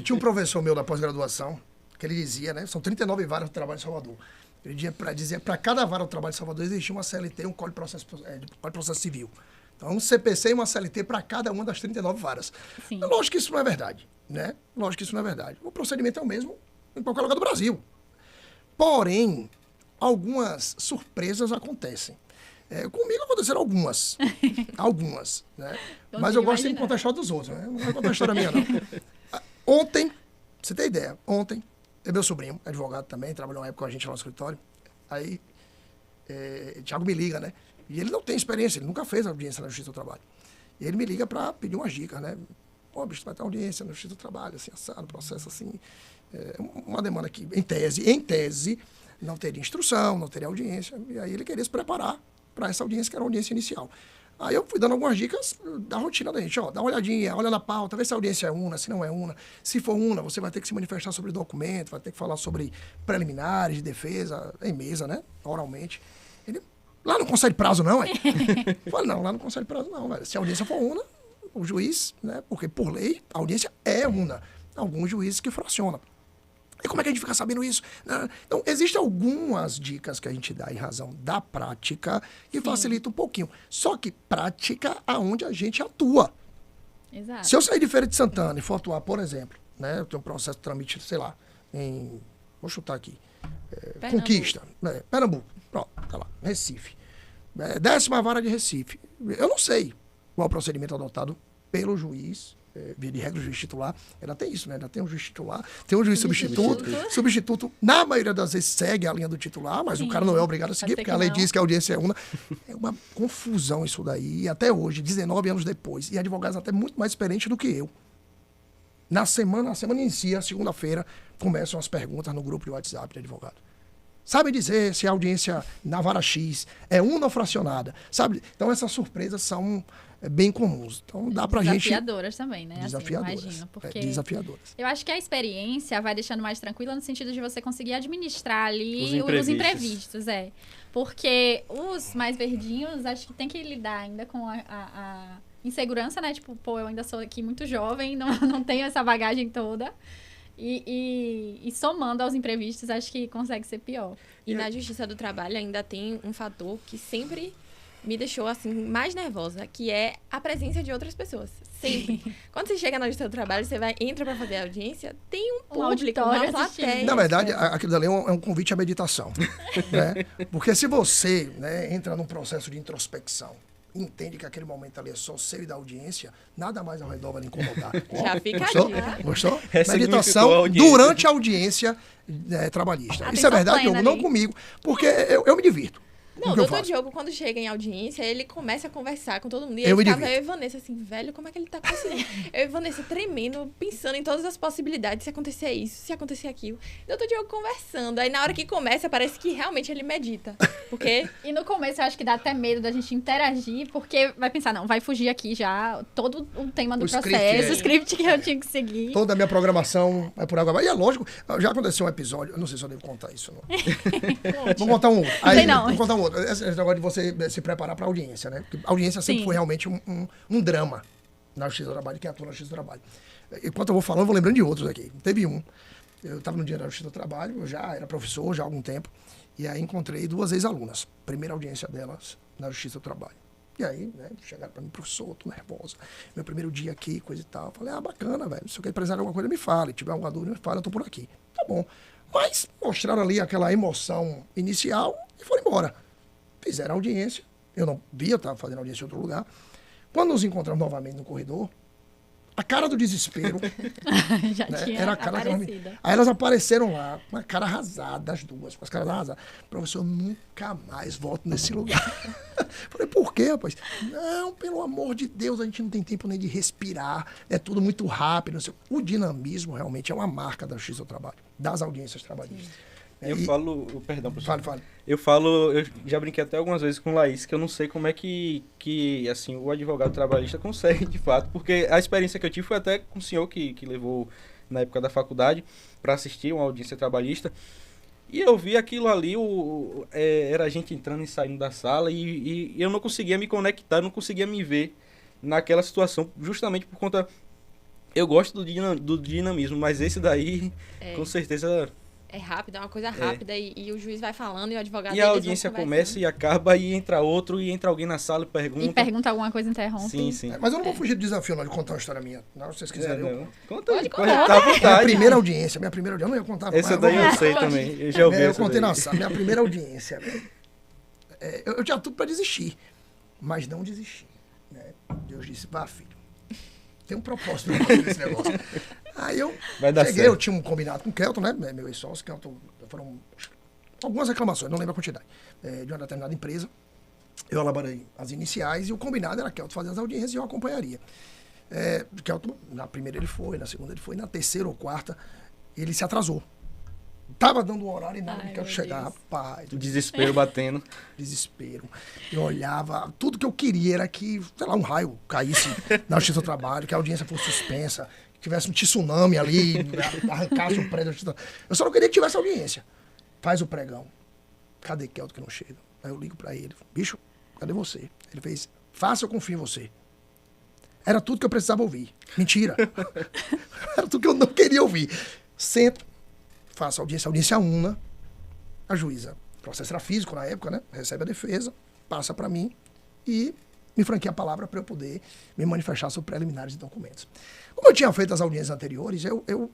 Speaker 4: Tinha um professor meu da pós-graduação, que ele dizia, né? São 39 varas de trabalho em Salvador. Ele dizia para cada vara do trabalho em Salvador existia uma CLT e um Código de Processo Civil. Então, um CPC e uma CLT para cada uma das 39 varas.
Speaker 2: Sim.
Speaker 4: Lógico que isso não é verdade, né? Lógico que isso não é verdade. O procedimento é o mesmo em qualquer lugar do Brasil. Porém, algumas surpresas acontecem. Comigo aconteceram algumas. Algumas, né? Mas eu gosto de contar a história dos outros, né? Não vou contar a história minha, não. Ontem, pra você ter ideia, é meu sobrinho, advogado também, trabalhou uma época com a gente lá no escritório. Aí, Thiago me liga, né? E ele não tem experiência, ele nunca fez audiência na Justiça do Trabalho. E ele me liga para pedir umas dicas, né? Pô, bicho, vai ter audiência na Justiça do Trabalho, assim, assado, processo assim. Uma demanda que, em tese, não teria instrução, não teria audiência. E aí ele queria se preparar para essa audiência, que era a audiência inicial. Aí eu fui dando algumas dicas da rotina da gente, dá uma olhadinha, olha na pauta, vê se a audiência é una, se não é una. Se for una, você vai ter que se manifestar sobre documento, vai ter que falar sobre preliminares de defesa, em mesa, né? Oralmente. Ele... Lá não concede prazo, não, é? Falei, não, lá não concede prazo, não, velho. Se a audiência for una, o juiz, né? Porque, por lei, a audiência é una. Alguns juízes que fracionam. E como é que a gente fica sabendo isso? Então, existem algumas dicas que a gente dá em razão da prática que facilita um pouquinho. Só que prática aonde a gente atua.
Speaker 2: Exato.
Speaker 4: Se eu sair de Feira de Santana e for atuar, por exemplo, né? Eu tenho um processo de trâmite, sei lá, vou chutar aqui. Conquista, Pernambuco, pronto, tá lá, Recife. 10ª vara de Recife. Eu não sei qual o procedimento adotado pelo juiz, via de regra, o juiz titular. Ela tem isso, né? Ela tem um juiz titular, tem um juiz substituto. Substituto, na maioria das vezes, segue a linha do titular, mas o cara não é obrigado a seguir, porque a lei diz que a audiência é una. É uma confusão isso daí, e até hoje, 19 anos depois, e advogados até muito mais experientes do que eu. A semana inicia, segunda-feira, começam as perguntas no grupo de WhatsApp de advogado. Sabe dizer se a audiência na vara X é una ou fracionada? Sabe? Então, essas surpresas são bem comuns. Então, dá pra gente...
Speaker 2: Desafiadoras também, né?
Speaker 4: Desafiadoras.
Speaker 2: Assim, imagino, porque
Speaker 4: desafiadoras.
Speaker 2: Eu acho que a experiência vai deixando mais tranquila no sentido de você conseguir administrar ali
Speaker 1: os
Speaker 2: imprevistos, Porque os mais verdinhos, acho que tem que lidar ainda com a insegurança, né? Tipo, eu ainda sou aqui muito jovem, não tenho essa bagagem toda. E somando aos imprevistos, acho que consegue ser pior.
Speaker 3: E na Justiça do Trabalho ainda tem um fator que sempre me deixou, assim, mais nervosa, que é a presença de outras pessoas. Sempre. Quando você chega na Justiça do Trabalho, você entra para fazer a audiência, tem um público, uma plateia.
Speaker 4: Na verdade, aquilo dali é um convite à meditação. Né? Porque se você, né, entra num processo de introspecção, entende que aquele momento ali é só seu e da audiência, nada mais ao redor vai lhe incomodar.
Speaker 3: Já fica
Speaker 4: Gostou?
Speaker 3: aqui.
Speaker 4: Gostou? Meditação durante a audiência trabalhista. Isso é verdade, Diogo? Não comigo, porque eu me divirto.
Speaker 3: Não, o doutor Diogo, quando chega em audiência, ele começa a conversar com todo mundo. E aí ficava eu e Vanessa assim, velho, como é que ele tá conseguindo? Eu e Vanessa tremendo, pensando em todas as possibilidades, se acontecer isso, se acontecer aquilo. E o doutor Diogo conversando. Aí na hora que começa, parece que realmente ele medita. Porque...
Speaker 2: E no começo eu acho que dá até medo da gente interagir, porque vai pensar, não, vai fugir aqui já todo o tema do processo, o script que eu tinha que seguir.
Speaker 4: Toda a minha programação é por água. E é lógico, já aconteceu um episódio, eu não sei se eu devo contar isso. Não. Vou contar um outro. Vou contar um outro. Esse negócio de você se preparar para a audiência, né? Porque a audiência sempre foi realmente um drama. na Justiça do Trabalho, quem atua na Justiça do Trabalho. Enquanto eu vou falando, eu vou lembrando de outros aqui. Teve um. Eu estava no dia da Justiça do Trabalho, eu já era professor já há algum tempo, e aí encontrei 2 ex-alunas. Primeira audiência delas na Justiça do Trabalho. E aí, né, chegaram para mim, professor, tô nervosa. Meu primeiro dia aqui, coisa e tal. Eu falei, bacana, velho. Se eu quer precisar de alguma coisa, me fale. Se tiver alguma dúvida, me fale, eu tô por aqui. Tá bom. Mas mostraram ali aquela emoção inicial e foram embora. Fizeram audiência. Eu não vi, eu estava fazendo audiência em outro lugar. Quando nos encontramos novamente no corredor, a cara do desespero.
Speaker 2: Já
Speaker 4: né,
Speaker 2: tinha
Speaker 4: era a cara
Speaker 2: aparecido.
Speaker 4: Aí elas apareceram lá, com a cara arrasada, as duas, com as caras arrasadas. Professor, eu nunca mais volto nesse lugar. Falei, por quê, rapaz? Não, pelo amor de Deus, a gente não tem tempo nem de respirar, é tudo muito rápido. Não sei. O dinamismo realmente é uma marca da Justiça do Trabalho, das audiências trabalhistas.
Speaker 1: Eu falo, perdão, professor.
Speaker 4: Fale.
Speaker 1: Eu já brinquei até algumas vezes com o Laís, que eu não sei como é que assim, o advogado trabalhista consegue, de fato, porque a experiência que eu tive foi até com o senhor que levou, na época da faculdade, para assistir uma audiência trabalhista, e eu vi aquilo ali, era a gente entrando e saindo da sala, e eu não conseguia me conectar, não conseguia me ver naquela situação, justamente por conta... Eu gosto do dinamismo, mas esse daí, com certeza...
Speaker 3: É rápido, é uma coisa rápida e o juiz vai falando e o advogado...
Speaker 1: E a audiência começa e acaba e entra outro e entra alguém na sala e pergunta.
Speaker 2: E pergunta alguma coisa, interrompe.
Speaker 1: Sim.
Speaker 4: Mas eu não vou fugir do desafio, não, de contar uma história minha. Não, se vocês quiserem.
Speaker 1: Não. Conta,
Speaker 3: Pode
Speaker 1: pode
Speaker 3: contar.
Speaker 1: tá à vontade.
Speaker 4: Minha primeira audiência, eu não ia contar.
Speaker 1: Essa
Speaker 4: mas
Speaker 1: daí eu
Speaker 4: vou-
Speaker 1: sei também, eu já ouvi
Speaker 4: Eu
Speaker 1: essa
Speaker 4: contei
Speaker 1: daí.
Speaker 4: na sala, minha primeira audiência. Eu tinha tudo para desistir, mas não desisti. Né? Deus disse, vá, filho, tem um propósito nesse negócio. Aí eu
Speaker 1: Vai dar
Speaker 4: cheguei,
Speaker 1: certo.
Speaker 4: eu tinha um combinado com o Kelton, né? Meu ex-sócio, Kelton, foram algumas reclamações, não lembro a quantidade, de uma determinada empresa. Eu elaborei as iniciais e o combinado era Kelton fazer as audiências e eu acompanharia. Kelton, na primeira ele foi, na segunda ele foi, na terceira ou quarta ele se atrasou. Tava dando um horário e nada,
Speaker 2: Ai,
Speaker 4: não quero
Speaker 2: meu
Speaker 4: chegar,
Speaker 2: Deus.
Speaker 4: rapaz.
Speaker 1: O desespero batendo.
Speaker 4: Desespero. Eu olhava, tudo que eu queria era que, sei lá, um raio caísse na Justiça do Trabalho, que a audiência fosse suspensa, que tivesse um tsunami ali, arrancasse o prédio da Justiça. Eu só não queria que tivesse audiência. Faz o pregão. Cadê Kelton que não chega? Aí eu ligo pra ele, bicho, cadê você? Ele fez, faça, eu confio em você. Era tudo que eu precisava ouvir. Mentira. Era tudo que eu não queria ouvir. Sento, faço audiência una, a juíza, o processo era físico na época, né? Recebe a defesa, passa para mim e me franqueia a palavra para eu poder me manifestar sobre preliminares e documentos. Como eu tinha feito as audiências anteriores, eu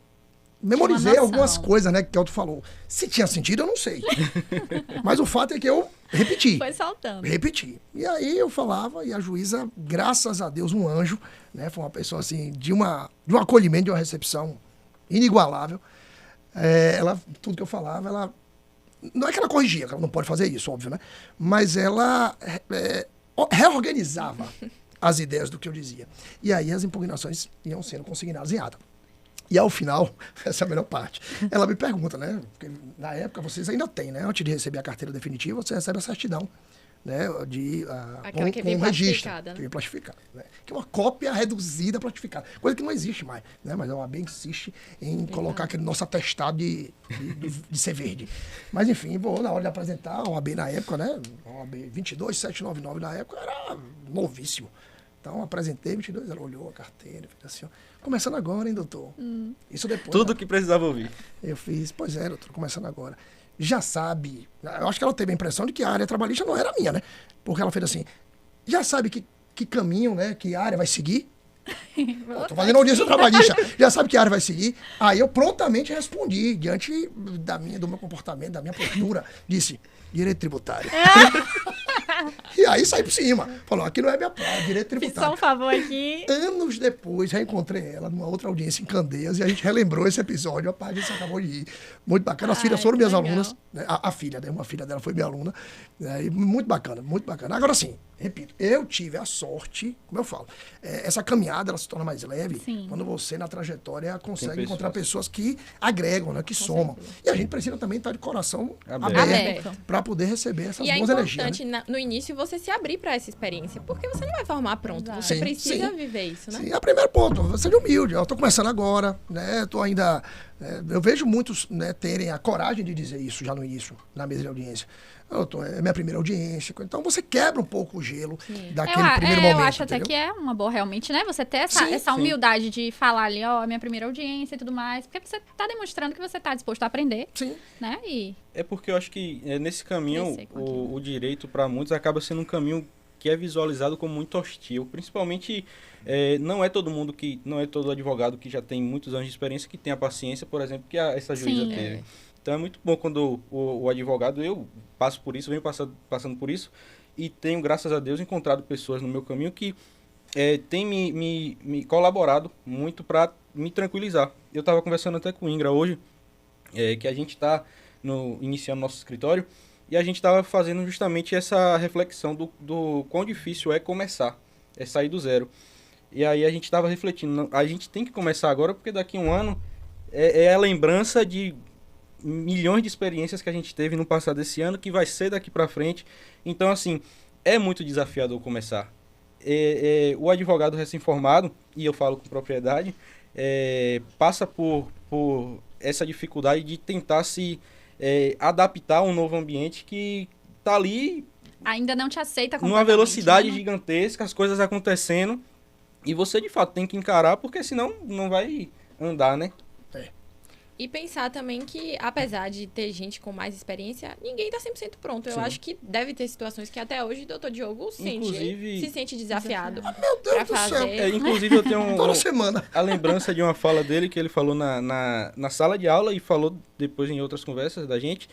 Speaker 4: memorizei
Speaker 2: noção.
Speaker 4: algumas coisas, né, que o Kelton falou. Se tinha sentido, eu não sei. Mas o fato é que eu repeti.
Speaker 2: Foi saltando.
Speaker 4: Repeti. E aí eu falava, e a juíza, graças a Deus, um anjo, né? Foi uma pessoa assim, de um acolhimento, de uma recepção inigualável. Ela, tudo que eu falava, ela. Não é que ela corrigia, ela não pode fazer isso, óbvio, né? Mas ela reorganizava as ideias do que eu dizia. E aí as impugnações iam sendo consignadas em ata. E ao final, essa é a melhor parte, ela me pergunta, né? Porque na época vocês ainda têm, né? Antes de receber a carteira definitiva, você recebe a certidão, né?
Speaker 3: Aquela que vem
Speaker 4: um registro,
Speaker 3: plastificada, né?
Speaker 4: que vem plastificada, né? Que é uma cópia reduzida plastificada, coisa que não existe mais, né? Mas a OAB insiste em colocar aquele nosso atestado de ser verde. Mas enfim, vou na hora de apresentar a OAB na época, né? A OAB 22799 na época era novíssimo. Então, apresentei 22, ela olhou a carteira, fez assim, ó, começando agora, hein, doutor? Isso depois.
Speaker 1: Tudo que precisava ouvir.
Speaker 4: Eu fiz, pois é, doutor, começando agora. Já sabe, eu acho que ela teve a impressão de que a área trabalhista não era minha, né? Porque ela fez assim, já sabe que caminho, né, que área vai seguir? Estou fazendo audiência trabalhista, já sabe que área vai seguir? Aí eu prontamente respondi, diante do meu comportamento, da minha postura, disse, direito tributário. E aí saí por cima. Falou, aqui não é minha praia, direito
Speaker 2: Fiz
Speaker 4: tributário.
Speaker 2: só um favor aqui.
Speaker 4: Anos depois, reencontrei ela numa outra audiência em Candeias e a gente relembrou esse episódio. A gente acabou de ir. Muito bacana. As filhas foram
Speaker 2: que
Speaker 4: minhas
Speaker 2: legal.
Speaker 4: alunas. Né? A filha, né? Uma filha dela foi minha aluna. Né? E muito bacana, muito bacana. Agora sim, repito, eu tive a sorte, como eu falo, essa caminhada ela se torna mais leve
Speaker 2: Sim.
Speaker 4: quando você, na trajetória, consegue
Speaker 1: pessoas.
Speaker 4: encontrar pessoas que agregam, né? Que somam.
Speaker 3: certeza.
Speaker 4: E a gente precisa também estar de coração
Speaker 1: Aberto.
Speaker 4: aberto para poder receber essas
Speaker 3: E é
Speaker 4: boas energias.
Speaker 3: importante,
Speaker 4: Né?
Speaker 3: no início, você se abrir para essa experiência, porque você não vai formar pronto, você
Speaker 4: Sim,
Speaker 3: precisa
Speaker 4: sim.
Speaker 3: viver isso, né?
Speaker 4: Sim, é o primeiro ponto, seja humilde. Eu estou começando agora, né? Estou ainda Eu vejo muitos, né, terem a coragem de dizer isso já no início, na mesa de audiência. É minha primeira audiência. Então você quebra um pouco o gelo daquele primeiro momento.
Speaker 2: Eu acho até
Speaker 4: entendeu?
Speaker 2: que é uma boa realmente, né? Você ter
Speaker 4: Sim,
Speaker 2: essa humildade de falar ali, ó, a minha primeira audiência e tudo mais. Porque você tá demonstrando que você tá disposto a aprender.
Speaker 4: Sim.
Speaker 2: Né?
Speaker 1: É porque eu acho que nesse caminho,
Speaker 2: Crescer,
Speaker 1: o direito para muitos acaba sendo um caminho que é visualizado como muito hostil. Principalmente, não é todo advogado que já tem muitos anos de experiência que tem a paciência, por exemplo, que essa juíza
Speaker 2: Sim.
Speaker 1: teve. Então é muito bom quando o advogado, eu passo por isso, venho passando por isso, e tenho, graças a Deus, encontrado pessoas no meu caminho que têm me colaborado muito para me tranquilizar. Eu estava conversando até com o Ingra hoje, que a gente está iniciando nosso escritório, e a gente estava fazendo justamente essa reflexão do quão difícil é começar, é sair do zero. E aí a gente estava refletindo, a gente tem que começar agora, porque daqui a um ano é a lembrança de milhões de experiências que a gente teve no passado desse ano, que vai ser daqui para frente. Então, assim, é muito desafiador começar. O advogado recém-formado, e eu falo com propriedade, passa por essa dificuldade de tentar se adaptar a um novo ambiente que está ali
Speaker 2: Ainda não te aceita
Speaker 1: numa
Speaker 2: completamente.
Speaker 1: velocidade
Speaker 2: né?
Speaker 1: gigantesca, as coisas acontecendo, e você, de fato, tem que encarar, porque senão não vai andar, né?
Speaker 3: E pensar também que, apesar de ter gente com mais experiência, ninguém tá 100% pronto. Eu
Speaker 1: Sim.
Speaker 3: acho que deve ter situações que até hoje o doutor Diogo
Speaker 1: Inclusive-
Speaker 3: se sente desafiado.
Speaker 4: Meu Deus do
Speaker 3: Pra
Speaker 4: céu.
Speaker 3: fazer.
Speaker 1: Inclusive, eu tenho
Speaker 4: Toda semana.
Speaker 1: a lembrança de uma fala dele que ele falou na sala de aula e falou depois em outras conversas da gente,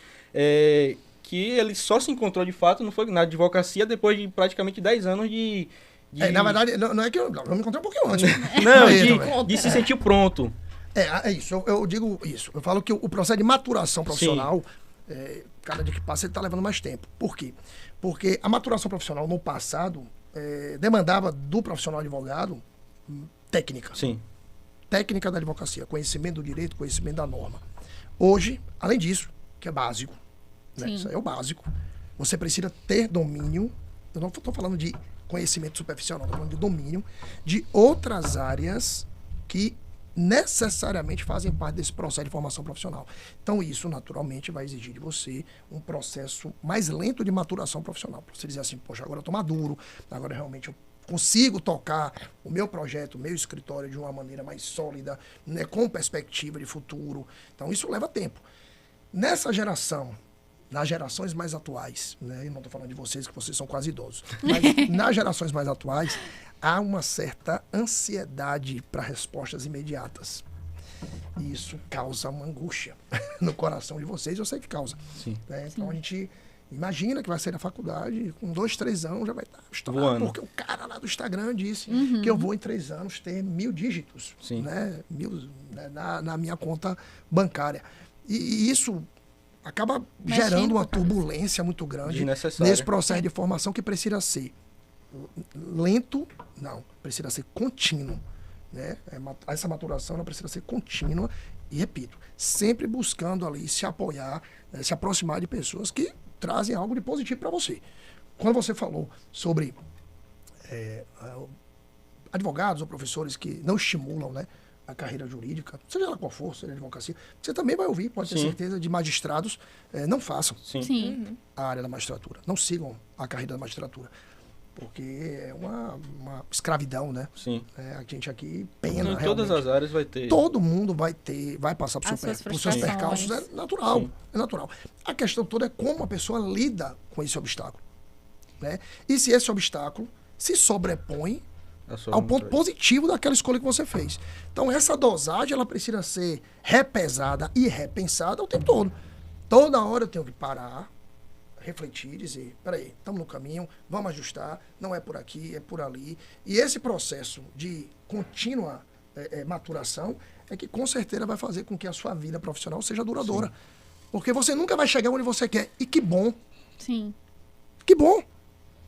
Speaker 1: que ele só se encontrou de fato, não foi na advocacia, depois de praticamente 10 anos de
Speaker 4: Na verdade, não é que eu me encontrei um pouquinho antes.
Speaker 1: não,
Speaker 4: Aí também.
Speaker 1: de se sentir pronto.
Speaker 4: É isso, eu digo isso. Eu falo que o processo de maturação profissional, cada dia que passa, ele está levando mais tempo. Por quê? Porque a maturação profissional no passado demandava do profissional advogado técnica.
Speaker 1: Sim.
Speaker 4: Técnica da advocacia, conhecimento do direito, conhecimento da norma. Hoje, além disso, que é básico, né?
Speaker 2: Sim.
Speaker 4: Isso aí é o básico, você precisa ter domínio, eu não estou falando de conhecimento superficial, não, estou falando de domínio de outras áreas que necessariamente fazem parte desse processo de formação profissional. Então, isso, naturalmente, vai exigir de você um processo mais lento de maturação profissional. Para você dizer assim, poxa, agora eu estou maduro, agora realmente eu consigo tocar o meu projeto, o meu escritório de uma maneira mais sólida, né, com perspectiva de futuro. Então, isso leva tempo. Nessa geração, nas gerações mais atuais, né, eu não estou falando de vocês, que vocês são quase idosos, mas nas gerações mais atuais, há uma certa ansiedade para respostas imediatas. E isso causa uma angústia no coração de vocês, eu sei que causa.
Speaker 1: Sim.
Speaker 4: Né? Então a gente imagina que vai sair da faculdade, com 2, 3 anos já vai estar estourado,
Speaker 1: Voando.
Speaker 4: porque o cara lá do Instagram disse que eu vou em 3 anos ter 1000 dígitos,
Speaker 1: Sim.
Speaker 4: né? 1000, né, na minha conta bancária. E isso acaba gerando uma turbulência muito grande
Speaker 1: Desnecessária.
Speaker 4: nesse processo de formação que precisa ser lento, não, precisa ser contínuo. Né? Essa maturação ela precisa ser contínua e, repito, sempre buscando ali se apoiar, se aproximar de pessoas que trazem algo de positivo para você. Quando você falou sobre advogados ou professores que não estimulam, né, a carreira jurídica, seja ela qual for, seja a advocacia, você também vai ouvir, pode ter
Speaker 1: Sim.
Speaker 4: certeza, de magistrados, não façam
Speaker 1: Sim.
Speaker 2: Sim.
Speaker 4: a área da magistratura, não sigam a carreira da magistratura, porque é uma escravidão, né?
Speaker 1: Sim.
Speaker 4: A gente aqui pena
Speaker 1: Em todas
Speaker 4: realmente.
Speaker 1: as áreas vai ter.
Speaker 4: Todo mundo vai passar por
Speaker 2: As suas
Speaker 4: por seus
Speaker 2: frustrações.
Speaker 4: percalços, é natural,
Speaker 1: Sim.
Speaker 4: é natural. A questão toda é como a pessoa lida com esse obstáculo, né? E se esse obstáculo se sobrepõe
Speaker 1: a sua
Speaker 4: ao ponto
Speaker 1: vontade.
Speaker 4: positivo daquela escolha que você fez. Então essa dosagem ela precisa ser repesada e repensada o tempo todo. Toda hora eu tenho que parar, refletir, dizer, peraí, estamos no caminho, vamos ajustar, não é por aqui, é por ali. E esse processo de contínua maturação é que com certeza vai fazer com que a sua vida profissional seja duradoura.
Speaker 1: Sim.
Speaker 4: Porque você nunca vai chegar onde você quer. E que bom,
Speaker 2: Sim.
Speaker 4: que bom.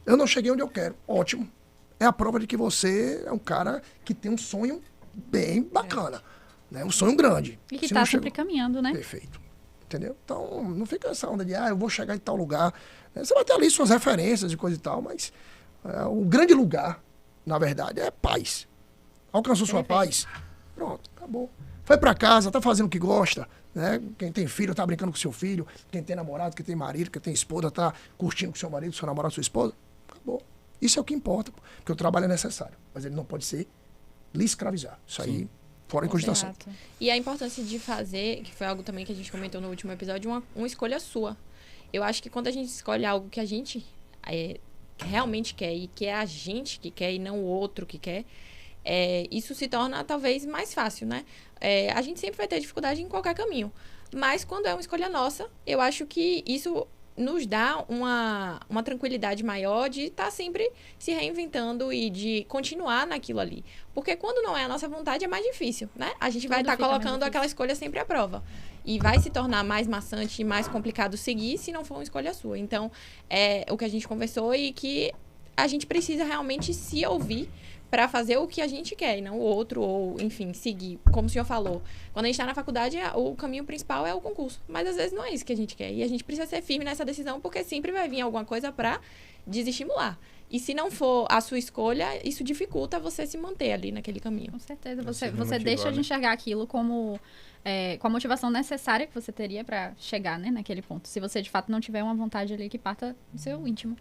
Speaker 4: Eu não cheguei onde eu quero. Ótimo. É a prova de que você é um cara que tem um sonho bem bacana. Né? Um sonho grande.
Speaker 2: E que
Speaker 4: Se
Speaker 2: tá
Speaker 4: não
Speaker 2: sempre
Speaker 4: chegou-
Speaker 2: caminhando, né?
Speaker 4: Perfeito. Entendeu? Então, não fica essa onda de, eu vou chegar em tal lugar. Você vai ter ali suas referências e coisa e tal, mas o grande lugar, na verdade, é paz. Alcançou sua paz? Pronto, acabou. Foi pra casa, tá fazendo o que gosta, né? Quem tem filho tá brincando com seu filho, quem tem namorado, quem tem marido, quem tem esposa, tá curtindo com seu marido, seu namorado, sua esposa. Acabou. Isso é o que importa, pô. Porque o trabalho é necessário, mas ele não pode ser lhe escravizar. Isso aí, fora em cogitação.
Speaker 2: Exato.
Speaker 3: E a importância de fazer, que foi algo também que a gente comentou no último episódio, uma escolha sua. Eu acho que quando a gente escolhe algo que a gente realmente quer, e que é a gente que quer e não o outro que quer, isso se torna talvez mais fácil, né? A gente sempre vai ter dificuldade em qualquer caminho. Mas quando é uma escolha nossa, eu acho que isso nos dá uma tranquilidade maior de estar sempre se reinventando e de continuar naquilo ali. Porque quando não é a nossa vontade, é mais difícil, né? A gente vai
Speaker 2: Tudo
Speaker 3: estar
Speaker 2: fica mais
Speaker 3: colocando
Speaker 2: difícil.
Speaker 3: aquela escolha sempre à prova. E vai se tornar mais maçante e mais complicado seguir se não for uma escolha sua. Então, é o que a gente conversou e que a gente precisa realmente se ouvir para fazer o que a gente quer e não o outro, ou, enfim, seguir. Como o senhor falou, quando a gente está na faculdade, o caminho principal é o concurso. Mas, às vezes, não é isso que a gente quer. E a gente precisa ser firme nessa decisão, porque sempre vai vir alguma coisa para desestimular. E se não for a sua escolha, isso dificulta você se manter ali naquele caminho.
Speaker 2: Com certeza.
Speaker 1: Pra
Speaker 2: Você
Speaker 1: se remotivar,
Speaker 2: deixa de
Speaker 1: né?
Speaker 2: enxergar aquilo como com a motivação necessária que você teria para chegar, né, naquele ponto. Se você, de fato, não tiver uma vontade ali que parta do seu íntimo.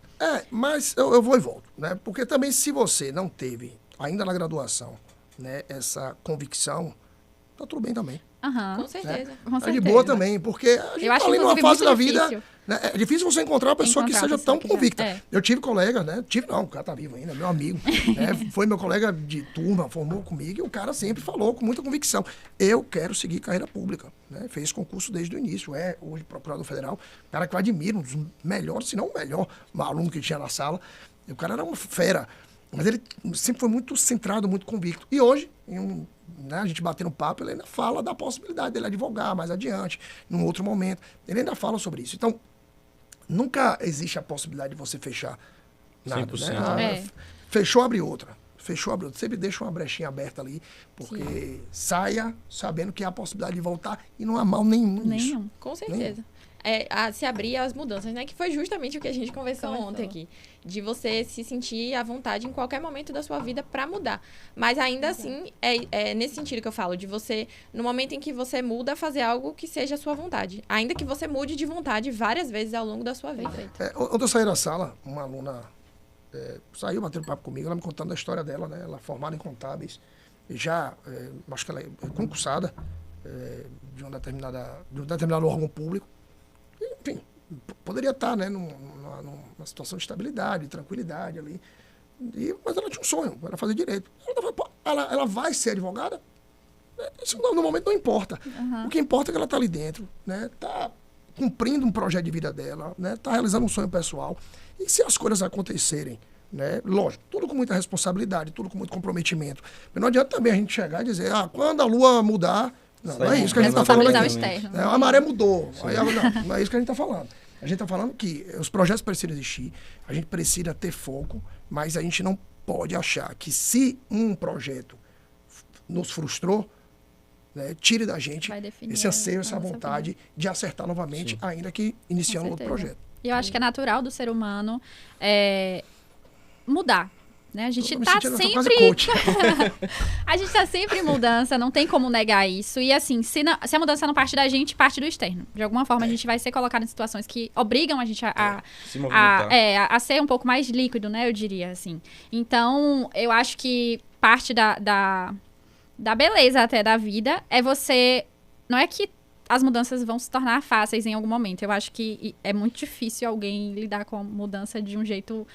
Speaker 4: Mas eu vou e volto, né? Porque também se você não teve, ainda na graduação, né, essa convicção, tá tudo bem também.
Speaker 2: Aham.
Speaker 3: Com certeza.
Speaker 2: Com
Speaker 4: É de
Speaker 2: certeza.
Speaker 4: boa também, porque a gente
Speaker 2: Eu
Speaker 4: tá
Speaker 2: acho,
Speaker 4: ali numa
Speaker 2: inclusive,
Speaker 4: fase
Speaker 2: muito
Speaker 4: da vida.
Speaker 2: difícil.
Speaker 4: Né? É difícil você encontrar uma pessoa que
Speaker 2: Encontrar
Speaker 4: seja
Speaker 2: uma pessoa
Speaker 4: tão
Speaker 2: que já-
Speaker 4: convicta.
Speaker 2: é.
Speaker 4: Eu tive colega, né? O cara tá vivo ainda, meu amigo. Né? Foi meu colega de turma, formou comigo, e o cara sempre falou com muita convicção. Eu quero seguir carreira pública. Né? Fez concurso desde o início, hoje procurador federal, cara que eu admiro, um dos melhores, se não o melhor aluno que tinha na sala. E o cara era uma fera. Mas ele sempre foi muito centrado, muito convicto. E hoje, né, a gente batendo papo, ele ainda fala da possibilidade dele advogar mais adiante, num outro momento. Ele ainda fala sobre isso. Então, nunca existe a possibilidade de você fechar nada.
Speaker 1: 100%.
Speaker 4: Né? Fechou, abre outra. Fechou, abre outra. Sempre deixa uma brechinha aberta ali, porque saia sabendo que há a possibilidade de voltar e não há mal nenhum nisso.
Speaker 2: Nenhum.
Speaker 3: Com certeza. Se abrir às mudanças, né? Que foi justamente o que a gente conversou ontem aqui. De você se sentir à vontade em qualquer momento da sua vida para mudar. Mas ainda assim, é nesse sentido que eu falo, de você, no momento em que você muda, fazer algo que seja a sua vontade. Ainda que você mude de vontade várias vezes ao longo da sua vida.
Speaker 4: Ontem eu saí da sala, uma aluna saiu batendo papo comigo, ela me contando a história dela, né? Ela é formada em contábeis, e já, acho que ela é concursada de um determinado órgão público. Enfim, poderia estar, né, numa situação de estabilidade, de tranquilidade ali. Mas ela tinha um sonho, era fazer direito. Ela vai ser advogada? Isso no momento não importa. O que importa é que ela está ali dentro, né? Está cumprindo um projeto de vida dela, né? Está realizando um sonho pessoal. E se as coisas acontecerem, né? Lógico, tudo com muita responsabilidade, tudo com muito comprometimento. Mas não adianta também a gente chegar e dizer, quando a lua mudar... Não é isso que a gente está falando aqui.
Speaker 2: Responsabilizar o externo.
Speaker 4: A maré mudou. Aí, não é isso que a gente está falando. A gente está falando que os projetos precisam existir, a gente precisa ter foco, mas a gente não pode achar que se um projeto nos frustrou, né, tire da gente
Speaker 2: Vai definir
Speaker 4: esse anseio,
Speaker 2: a
Speaker 4: essa
Speaker 2: nossa
Speaker 4: vontade de acertar novamente, ainda que iniciando outro
Speaker 2: certeza.
Speaker 4: projeto.
Speaker 2: E eu acho que é natural do ser humano mudar. Né? A gente
Speaker 4: Tô me
Speaker 2: tá
Speaker 4: sentindo quase
Speaker 2: sempre...
Speaker 4: coach.
Speaker 2: A gente tá sempre em mudança, não tem como negar isso. E assim, se a mudança não parte da gente, parte do externo. De alguma forma, a gente vai ser colocado em situações que obrigam a gente
Speaker 1: Se movimentar.
Speaker 2: a ser um pouco mais líquido, né? Eu diria, assim. Então, eu acho que parte da beleza até da vida é você... Não é que as mudanças vão se tornar fáceis em algum momento. Eu acho que é muito difícil alguém lidar com a mudança de um jeito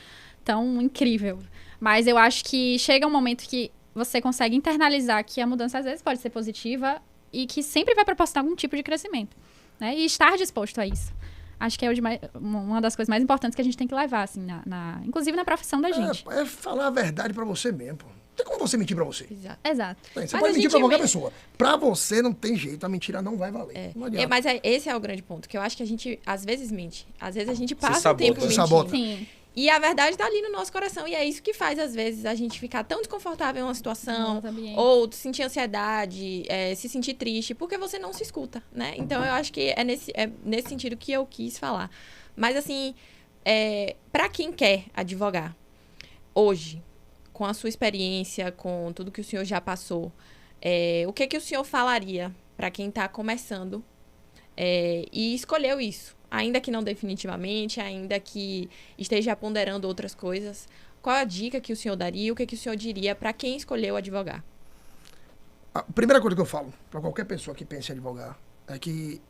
Speaker 2: tão incrível. Mas eu acho que chega um momento que você consegue internalizar que a mudança às vezes pode ser positiva e que sempre vai proporcionar algum tipo de crescimento, né? E estar disposto a isso. Acho que é uma das coisas mais importantes que a gente tem que levar, assim, inclusive na profissão da gente.
Speaker 4: É falar a verdade pra você mesmo. Não tem como você mentir pra você.
Speaker 3: Exato.
Speaker 2: Exato.
Speaker 4: Você
Speaker 3: Mas
Speaker 4: pode
Speaker 3: a
Speaker 4: mentir
Speaker 3: gente
Speaker 4: pra qualquer
Speaker 3: me-
Speaker 4: pessoa. Pra você não tem jeito, a mentira não vai valer. Não adianta.
Speaker 3: Mas esse é o grande ponto, que eu acho que a gente, às vezes, mente. Às vezes a gente passa o
Speaker 1: sabota.
Speaker 3: tempo
Speaker 4: Se
Speaker 3: mentindo.
Speaker 4: sabota.
Speaker 2: Sim.
Speaker 3: E a verdade tá ali no nosso coração. E é isso que faz, às vezes, a gente ficar tão desconfortável em uma situação.
Speaker 2: Nosso ambiente.
Speaker 3: Ou sentir ansiedade, se sentir triste, porque você não se escuta, né? Então, eu acho que é nesse sentido que eu quis falar. Mas, assim, para quem quer advogar, hoje, com a sua experiência, com tudo que o senhor já passou, O que o senhor falaria para quem está começando e escolheu isso? Ainda que não definitivamente, ainda que esteja ponderando outras coisas, qual a dica que o senhor daria? O que o senhor diria para quem escolheu advogar?
Speaker 4: A primeira coisa que eu falo para qualquer pessoa que pense em advogar é que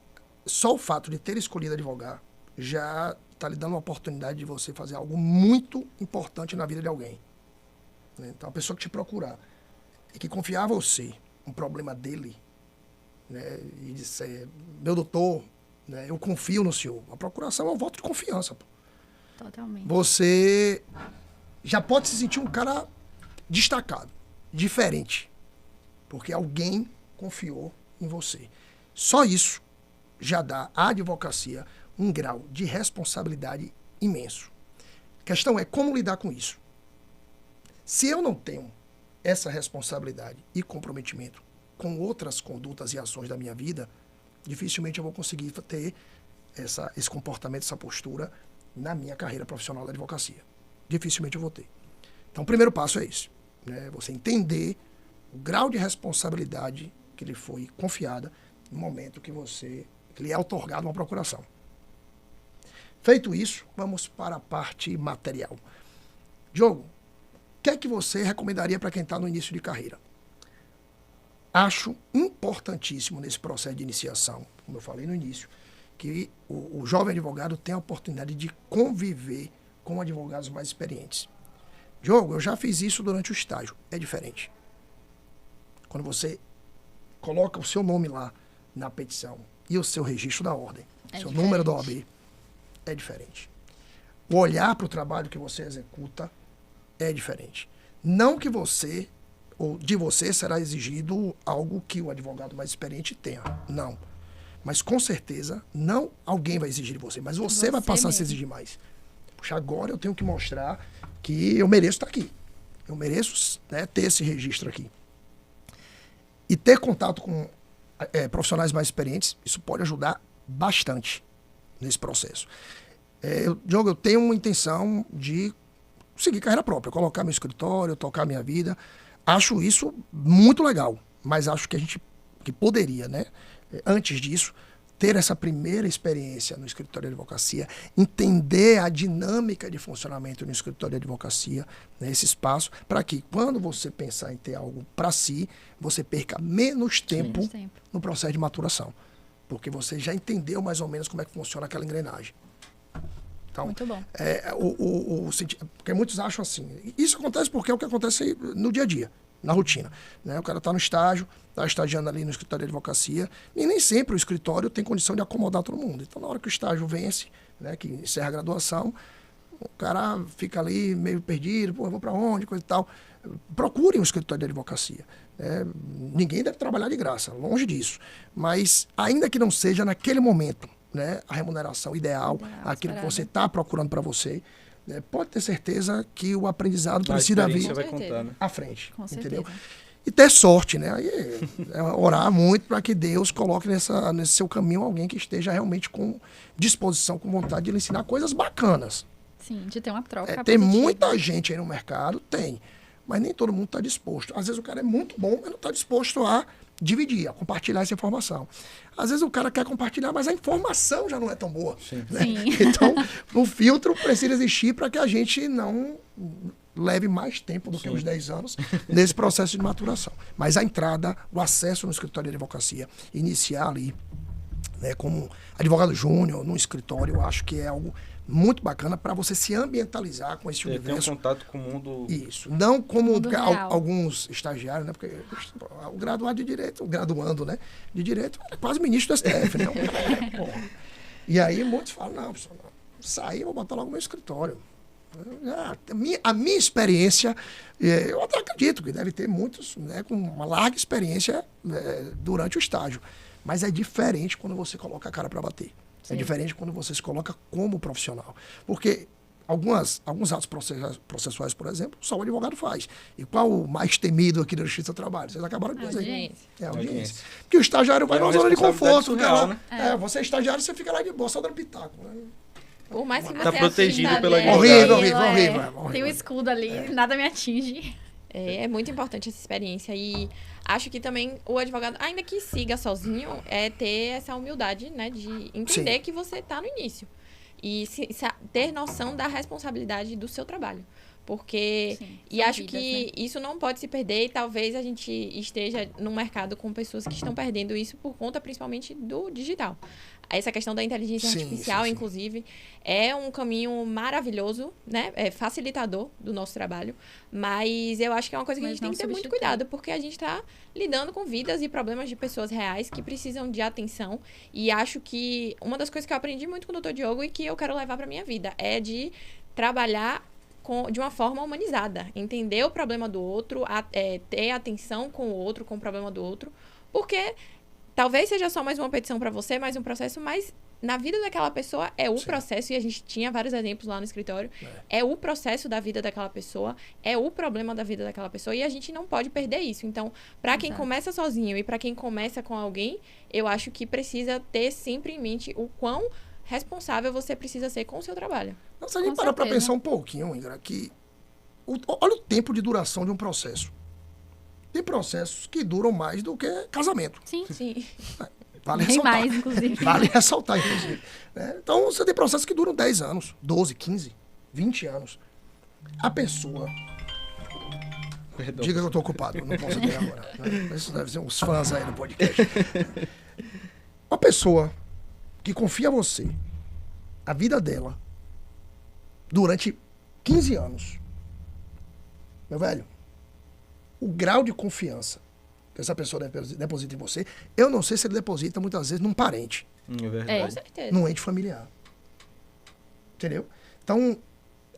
Speaker 4: só o fato de ter escolhido advogar já está lhe dando uma oportunidade de você fazer algo muito importante na vida de alguém. Né? Então, a pessoa que te procurar e que confiar a você um problema dele, né, e disser, meu doutor, né, eu confio no senhor. A procuração é um voto de confiança. Pô.
Speaker 2: Totalmente.
Speaker 4: Você já pode se sentir um cara destacado, diferente, porque alguém confiou em você. Só isso já dá à advocacia um grau de responsabilidade imenso. A questão é como lidar com isso. Se eu não tenho essa responsabilidade e comprometimento com outras condutas e ações da minha vida, dificilmente eu vou conseguir ter esse comportamento, essa postura na minha carreira profissional da advocacia. Dificilmente eu vou ter. Então, o primeiro passo é isso. Né? Você entender o grau de responsabilidade que lhe foi confiada no momento que lhe é outorgado uma procuração. Feito isso, vamos para a parte material. Diogo, o que é que você recomendaria para quem está no início de carreira? Acho importantíssimo nesse processo de iniciação, como eu falei no início, que o jovem advogado tenha a oportunidade de conviver com advogados mais experientes. Diogo, eu já fiz isso durante o estágio. É diferente. Quando você coloca o seu nome lá na petição e o seu registro da ordem, seu número da OAB, é diferente. O olhar para o trabalho que você executa é diferente. Não que você, ou de você, será exigido algo que o advogado mais experiente tenha. Não. Mas com certeza, não alguém vai exigir de você, mas você vai passar a se exigir mais. Puxa, agora eu tenho que mostrar que eu mereço estar aqui. Eu mereço, né, ter esse registro aqui. E ter contato com profissionais mais experientes, isso pode ajudar bastante nesse processo. Diogo, eu tenho uma intenção de seguir carreira própria, colocar meu escritório, tocar minha vida. Acho isso muito legal, mas acho que a gente que poderia, né, antes disso, ter essa primeira experiência no escritório de advocacia, entender a dinâmica de funcionamento no escritório de advocacia, né, esse espaço, para que quando você pensar em ter algo para si, você perca menos tempo no processo de maturação. Porque você já entendeu mais ou menos como é que funciona aquela engrenagem. Então,
Speaker 2: muito bom.
Speaker 4: Porque muitos acham assim. Isso acontece porque é o que acontece no dia a dia, na rotina. Né? O cara está no estágio, está estagiando ali no escritório de advocacia, e nem sempre o escritório tem condição de acomodar todo mundo. Então, na hora que o estágio vence, né, que encerra a graduação, o cara fica ali meio perdido, pô, eu vou para onde, coisa e tal. Procurem um escritório de advocacia. Ninguém deve trabalhar de graça, longe disso. Mas, ainda que não seja naquele momento, né, a remuneração ideal, aquilo que você está procurando para você, né, pode ter certeza que o aprendizado precisa vir à frente.
Speaker 2: Com
Speaker 4: entendeu?
Speaker 2: certeza.
Speaker 4: E ter sorte, né? Aí orar muito para que Deus coloque nesse seu caminho alguém que esteja realmente com disposição, com vontade de lhe ensinar coisas bacanas.
Speaker 2: Sim, de ter uma troca
Speaker 4: Tem
Speaker 2: positiva.
Speaker 4: muita gente aí no mercado, mas nem todo mundo está disposto. Às vezes o cara é muito bom, mas não está disposto a dividir, a compartilhar essa informação. Às vezes o cara quer compartilhar, mas a informação já não é tão boa.
Speaker 2: Sim.
Speaker 4: Então, o filtro precisa existir para que a gente não leve mais tempo do que uns 10 anos nesse processo de maturação. Mas a entrada, o acesso no escritório de advocacia, iniciar ali, né, como advogado júnior, num escritório, eu acho que é algo muito bacana para você se ambientalizar com esse universo.
Speaker 1: Ter um contato com o mundo...
Speaker 4: Isso. Não como
Speaker 2: real.
Speaker 4: alguns estagiários, né? Porque o graduado de Direito, o graduando, né, de Direito, é quase ministro do STF, né? E aí muitos falam, não, pessoal, sair, eu vou botar logo no meu escritório. A minha experiência, eu até acredito que deve ter muitos, né, com uma larga experiência durante o estágio. Mas é diferente quando você coloca a cara para bater. Sim. É diferente quando você se coloca como profissional. Porque alguns atos processuais, por exemplo, só o advogado faz. E qual o mais temido aqui da Justiça do Trabalho? Vocês acabaram de dizer. É a audiência. Porque o estagiário vai numa zona de conforto.
Speaker 1: Real, né?
Speaker 4: Você é estagiário, você fica lá de boa, só dando pitaco. Né?
Speaker 3: Por mais que
Speaker 1: Tá
Speaker 3: você
Speaker 1: protegido
Speaker 3: atinja
Speaker 1: pela
Speaker 3: ali,
Speaker 4: Horrível.
Speaker 2: Tem o escudo ali, nada me atinge.
Speaker 3: É muito importante essa experiência e acho que também o advogado, ainda que siga sozinho, é ter essa humildade, né, de entender
Speaker 4: Sim.
Speaker 3: que você está no início e ter noção da responsabilidade do seu trabalho. Porque,
Speaker 2: Sim,
Speaker 3: e
Speaker 2: são
Speaker 3: acho
Speaker 2: vidas,
Speaker 3: que
Speaker 2: né?
Speaker 3: isso não pode se perder e talvez a gente esteja num mercado com pessoas que estão perdendo isso por conta principalmente do digital. Essa questão da inteligência
Speaker 4: Sim,
Speaker 3: artificial,
Speaker 4: sim.
Speaker 3: inclusive, é um caminho maravilhoso, né? É facilitador do nosso trabalho, mas eu acho que é uma coisa que a
Speaker 2: Mas
Speaker 3: gente tem
Speaker 2: não
Speaker 3: que ter muito
Speaker 2: substitui.
Speaker 3: cuidado, porque a gente está lidando com vidas e problemas de pessoas reais que precisam de atenção. E acho que uma das coisas que eu aprendi muito com o Dr. Diogo e que eu quero levar para minha vida é de trabalhar de uma forma humanizada, entender o problema do outro, ter atenção com o outro, com o problema do outro, porque talvez seja só mais uma petição para você, mais um processo, mas na vida daquela pessoa é o
Speaker 4: Sim.
Speaker 3: processo, e a gente tinha vários exemplos lá no escritório, é o processo da vida daquela pessoa, é o problema da vida daquela pessoa, e a gente não pode perder isso. Então, para quem
Speaker 2: Exato.
Speaker 3: começa sozinho e para quem começa com alguém, eu acho que precisa ter sempre em mente o quão responsável você precisa ser com o seu trabalho.
Speaker 4: Não, se a gente
Speaker 2: Com
Speaker 4: parar para
Speaker 2: certeza.
Speaker 4: pensar um pouquinho, Indra, que olha o tempo de duração de um processo. Tem processos que duram mais do que casamento.
Speaker 2: Sim,
Speaker 3: Sim.
Speaker 4: Vale
Speaker 2: bem
Speaker 4: ressaltar.
Speaker 2: mais, inclusive.
Speaker 4: Vale ressaltar, inclusive. Né? Então, você tem processos que duram 10 anos, 12, 15, 20 anos. A pessoa...
Speaker 1: Perdão.
Speaker 4: Diga que eu estou ocupado, não posso ver agora. Né? Isso deve ser uns fãs aí no podcast. Uma pessoa que confia em você, a vida dela, durante 15 anos, meu velho, o grau de confiança que essa pessoa deposita em você, eu não sei se ele deposita muitas vezes num parente,
Speaker 1: É
Speaker 3: Com
Speaker 1: verdade.
Speaker 3: certeza.
Speaker 4: num ente familiar. Entendeu? Então,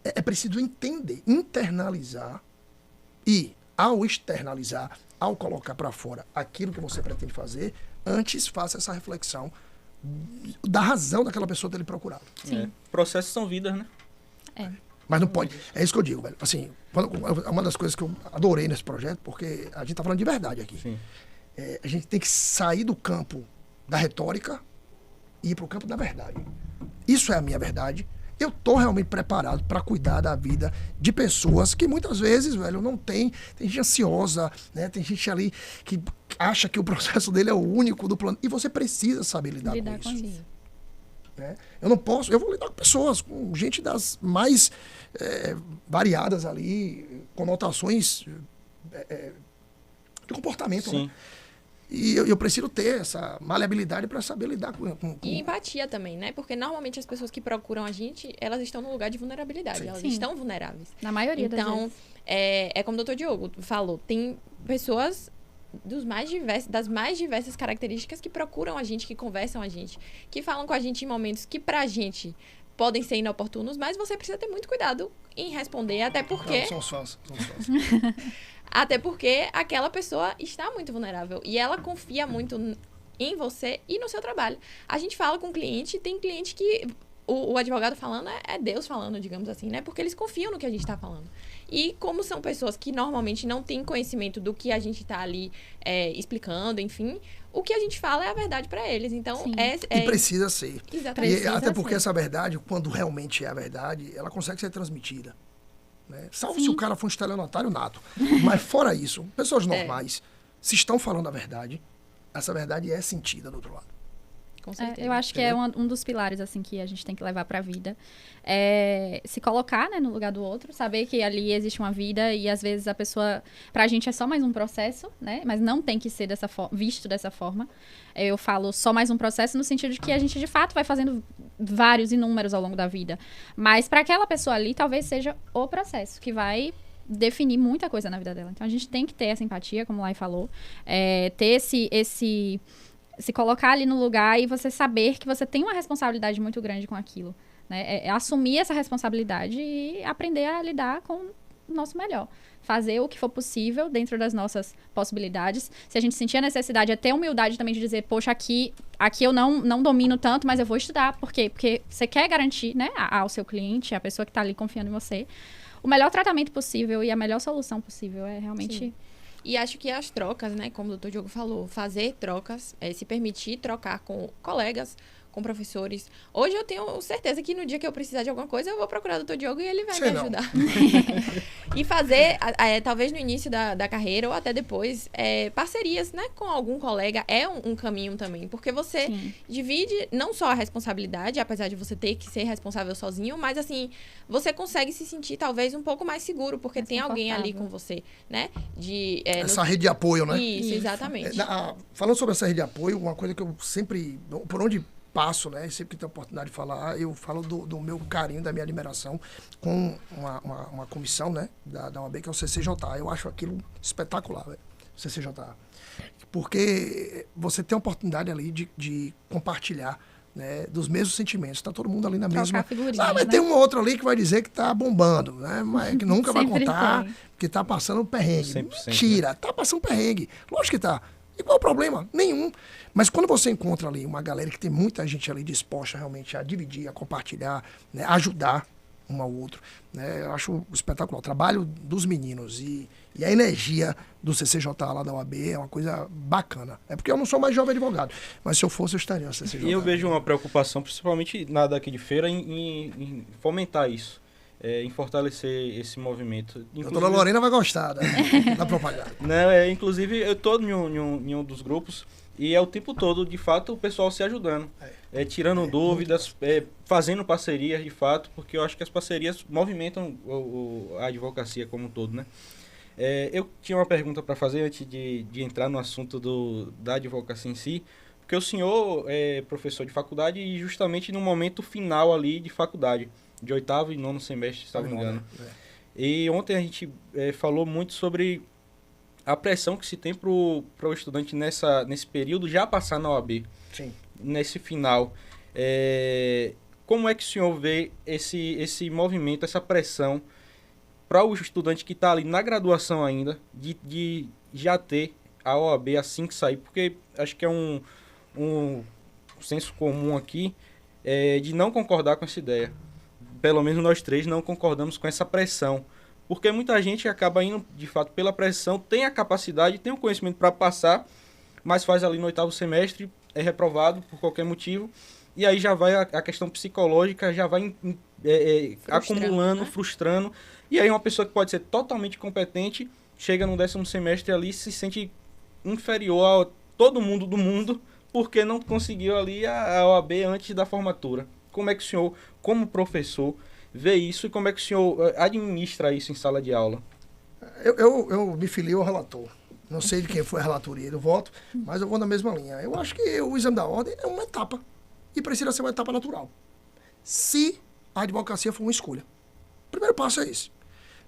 Speaker 4: é preciso entender, internalizar e, ao externalizar, ao colocar para fora aquilo que você pretende fazer, antes faça essa reflexão da razão daquela pessoa ter lhe procurado.
Speaker 2: Sim.
Speaker 1: É. Processos são vidas, né?
Speaker 4: Mas não pode. É isso que eu digo, velho. Assim, uma das coisas que eu adorei nesse projeto, porque a gente tá falando de verdade aqui.
Speaker 1: Sim.
Speaker 4: A gente tem que sair do campo da retórica e ir pro campo da verdade. Isso é a minha verdade. Eu tô realmente preparado para cuidar da vida de pessoas que muitas vezes, velho, não tem. Tem gente ansiosa, né? Tem gente ali que acha que o processo dele é o único do plano. E você precisa saber lidar
Speaker 2: Lidar
Speaker 4: com
Speaker 2: com
Speaker 4: isso.
Speaker 2: isso.
Speaker 4: Né? Eu vou lidar com pessoas, com gente das mais variadas ali, conotações de comportamento.
Speaker 1: Sim.
Speaker 4: Né? E eu preciso ter essa maleabilidade para saber lidar com...
Speaker 3: E empatia também, né? Porque normalmente as pessoas que procuram a gente, elas estão num lugar de vulnerabilidade.
Speaker 4: Sim.
Speaker 3: Elas
Speaker 2: Sim.
Speaker 3: estão vulneráveis.
Speaker 2: Na maioria das
Speaker 3: Então,
Speaker 2: vezes.
Speaker 3: é como o Dr. Diogo falou, tem pessoas das mais diversas características que procuram a gente, que conversam a gente, que falam com a gente em momentos que pra gente podem ser inoportunos, mas você precisa ter muito cuidado em responder, até porque...
Speaker 4: Não, são os fãs.
Speaker 3: Até porque aquela pessoa está muito vulnerável e ela confia muito em você e no seu trabalho. A gente fala com o cliente, tem cliente que o advogado falando é Deus falando, digamos assim, né? Porque eles confiam no que a gente está falando. E como são pessoas que normalmente não têm conhecimento do que a gente está ali explicando, enfim, o que a gente fala é a verdade para eles. Então,
Speaker 2: Sim.
Speaker 4: E precisa ser.
Speaker 3: Exatamente.
Speaker 4: E até porque
Speaker 2: ser.
Speaker 4: essa verdade, quando realmente é a verdade, ela consegue ser transmitida. Né? Salvo
Speaker 2: Sim.
Speaker 4: se o cara for um estelionatário nato. Mas fora isso, pessoas normais, se estão falando a verdade, essa verdade é sentida do outro lado.
Speaker 3: Com certeza.
Speaker 2: Eu acho que é um dos pilares assim que a gente tem que levar para a vida. É se colocar, né, no lugar do outro, saber que ali existe uma vida e às vezes a pessoa, pra gente é só mais um processo, né? Mas não tem que ser visto dessa forma. Eu falo só mais um processo no sentido de que a gente de fato vai fazendo vários inúmeros ao longo da vida. Mas para aquela pessoa ali talvez seja o processo que vai definir muita coisa na vida dela. Então a gente tem que ter essa empatia, como o Lai falou, ter se colocar ali no lugar e você saber que você tem uma responsabilidade muito grande com aquilo. Né? Assumir essa responsabilidade e aprender a lidar com o nosso melhor. Fazer o que for possível dentro das nossas possibilidades. Se a gente sentir a necessidade, é ter humildade também de dizer, poxa, aqui eu não domino tanto, mas eu vou estudar. Por quê? Porque você quer garantir, né, ao seu cliente, a pessoa que está ali confiando em você, o melhor tratamento possível e a melhor solução possível. É realmente...
Speaker 3: Sim. E acho que as trocas, né, como o Dr. Diogo falou, fazer trocas, se permitir trocar com colegas, com professores. Hoje eu tenho certeza que no dia que eu precisar de alguma coisa, eu vou procurar o Dr. Diogo e ele vai me ajudar. E fazer, talvez no início da carreira ou até depois, parcerias, né, com algum colega é um caminho também. Porque você divide não só a responsabilidade, apesar de você ter que ser responsável sozinho, mas assim, você consegue se sentir talvez um pouco mais seguro, porque tem alguém ali com você, né?
Speaker 4: Essa rede de apoio, né?
Speaker 3: Isso, exatamente.
Speaker 4: Falando sobre essa rede de apoio, uma coisa que eu sempre, por onde passo, né? Sempre que tenho a oportunidade de falar, eu falo do meu carinho, da minha admiração com uma comissão, né? Da OAB, que é o CCJA. Eu acho aquilo espetacular, velho. CCJA. Porque você tem a oportunidade ali de compartilhar, né, dos mesmos sentimentos. Está todo mundo ali na mesma...
Speaker 2: Figurinha,
Speaker 4: mas
Speaker 2: né?
Speaker 4: tem um outro ali que vai dizer que está bombando, né? Mas que nunca vai contar que está passando perrengue.
Speaker 1: 100%,
Speaker 4: Mentira,
Speaker 1: né?
Speaker 4: está passando perrengue. Lógico que está. E qual o problema? Nenhum. Mas quando você encontra ali uma galera que tem muita gente ali disposta realmente a dividir, a compartilhar, né, a ajudar um ao outro, né, eu acho espetacular. O trabalho dos meninos e a energia do CCJA lá da OAB é uma coisa bacana. É porque eu não sou mais jovem advogado, mas se eu fosse, eu estaria no CCJA.
Speaker 1: E eu vejo uma preocupação, principalmente na daqui de Feira, em fomentar isso. Em fortalecer esse movimento.
Speaker 4: A doutora Lorena vai gostar da propaganda.
Speaker 1: Né, inclusive, eu estou em um dos grupos e é o tempo todo, de fato, o pessoal se ajudando. Tirando dúvidas, fazendo parcerias, de fato, porque eu acho que as parcerias movimentam a advocacia como um todo, né? Eu tinha uma pergunta para fazer antes de entrar no assunto da advocacia em si, porque o senhor é professor de faculdade e justamente no momento final ali de faculdade, de 8º e 9º semestre, se não me engano. E ontem a gente falou muito sobre a pressão que se tem para o estudante nesse período já passar na OAB.
Speaker 4: Sim.
Speaker 1: Nesse final. Como é que o senhor vê esse movimento, essa pressão para o estudante que está ali na graduação ainda, de já ter a OAB assim que sair? Porque acho que é um senso comum aqui de não concordar com essa ideia. Pelo menos nós três não concordamos com essa pressão. Porque muita gente acaba indo, de fato, pela pressão, tem a capacidade, tem o conhecimento para passar, mas faz ali no 8º semestre, é reprovado por qualquer motivo, e aí já vai a questão psicológica, já vai acumulando, né? Frustrando, e aí uma pessoa que pode ser totalmente competente, chega no 10º semestre ali e se sente inferior a todo mundo do mundo, porque não conseguiu ali a OAB antes da formatura. Como é que o senhor, como professor, vê isso e como é que o senhor administra isso em sala de aula?
Speaker 4: Eu me filio ao relator. Não sei de quem foi a relatoria do voto, mas eu vou na mesma linha. Eu acho que o exame da ordem é uma etapa e precisa ser uma etapa natural. Se a advocacia for uma escolha. O primeiro passo é esse.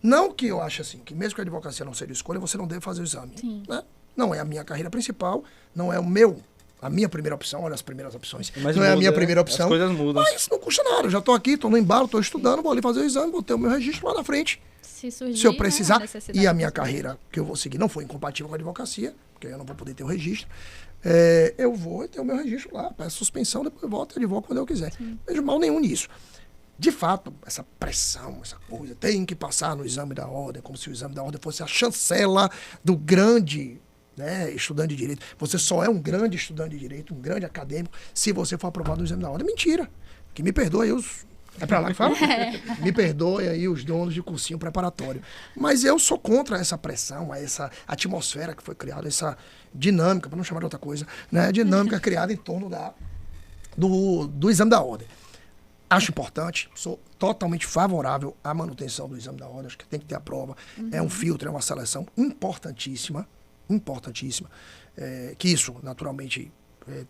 Speaker 4: Não que eu ache assim, que mesmo que a advocacia não seja escolha, você não deve fazer o exame. Né? Não é a minha carreira principal, não é a minha primeira opção, olha as primeiras opções.
Speaker 1: Mas
Speaker 4: não é a minha primeira opção.
Speaker 1: As coisas mudam.
Speaker 4: Mas não custa nada. Eu já estou aqui, estou no embalo, estou estudando, vou ali fazer o exame, vou ter o meu registro lá na frente.
Speaker 2: Se
Speaker 4: eu precisar, e a minha carreira que eu vou seguir não for incompatível com a advocacia, porque eu não vou poder ter o registro, eu vou ter o meu registro lá, peço suspensão, depois volto e advogo quando eu quiser. Não vejo mal nenhum nisso. De fato, essa pressão, essa coisa, tem que passar no exame da ordem, como se o exame da ordem fosse a chancela do grande, né, estudante de direito. Você só é um grande estudante de direito, um grande acadêmico, se você for aprovado no exame da ordem. Mentira. Que me perdoe aí os... É pra lá que fala? Me perdoe aí os donos de cursinho preparatório. Mas eu sou contra essa pressão, essa atmosfera que foi criada, essa dinâmica, para não chamar de outra coisa, né, dinâmica criada em torno do exame da ordem. Acho importante, sou totalmente favorável à manutenção do exame da ordem, acho que tem que ter a prova. É um filtro, é uma seleção importantíssima, que isso, naturalmente,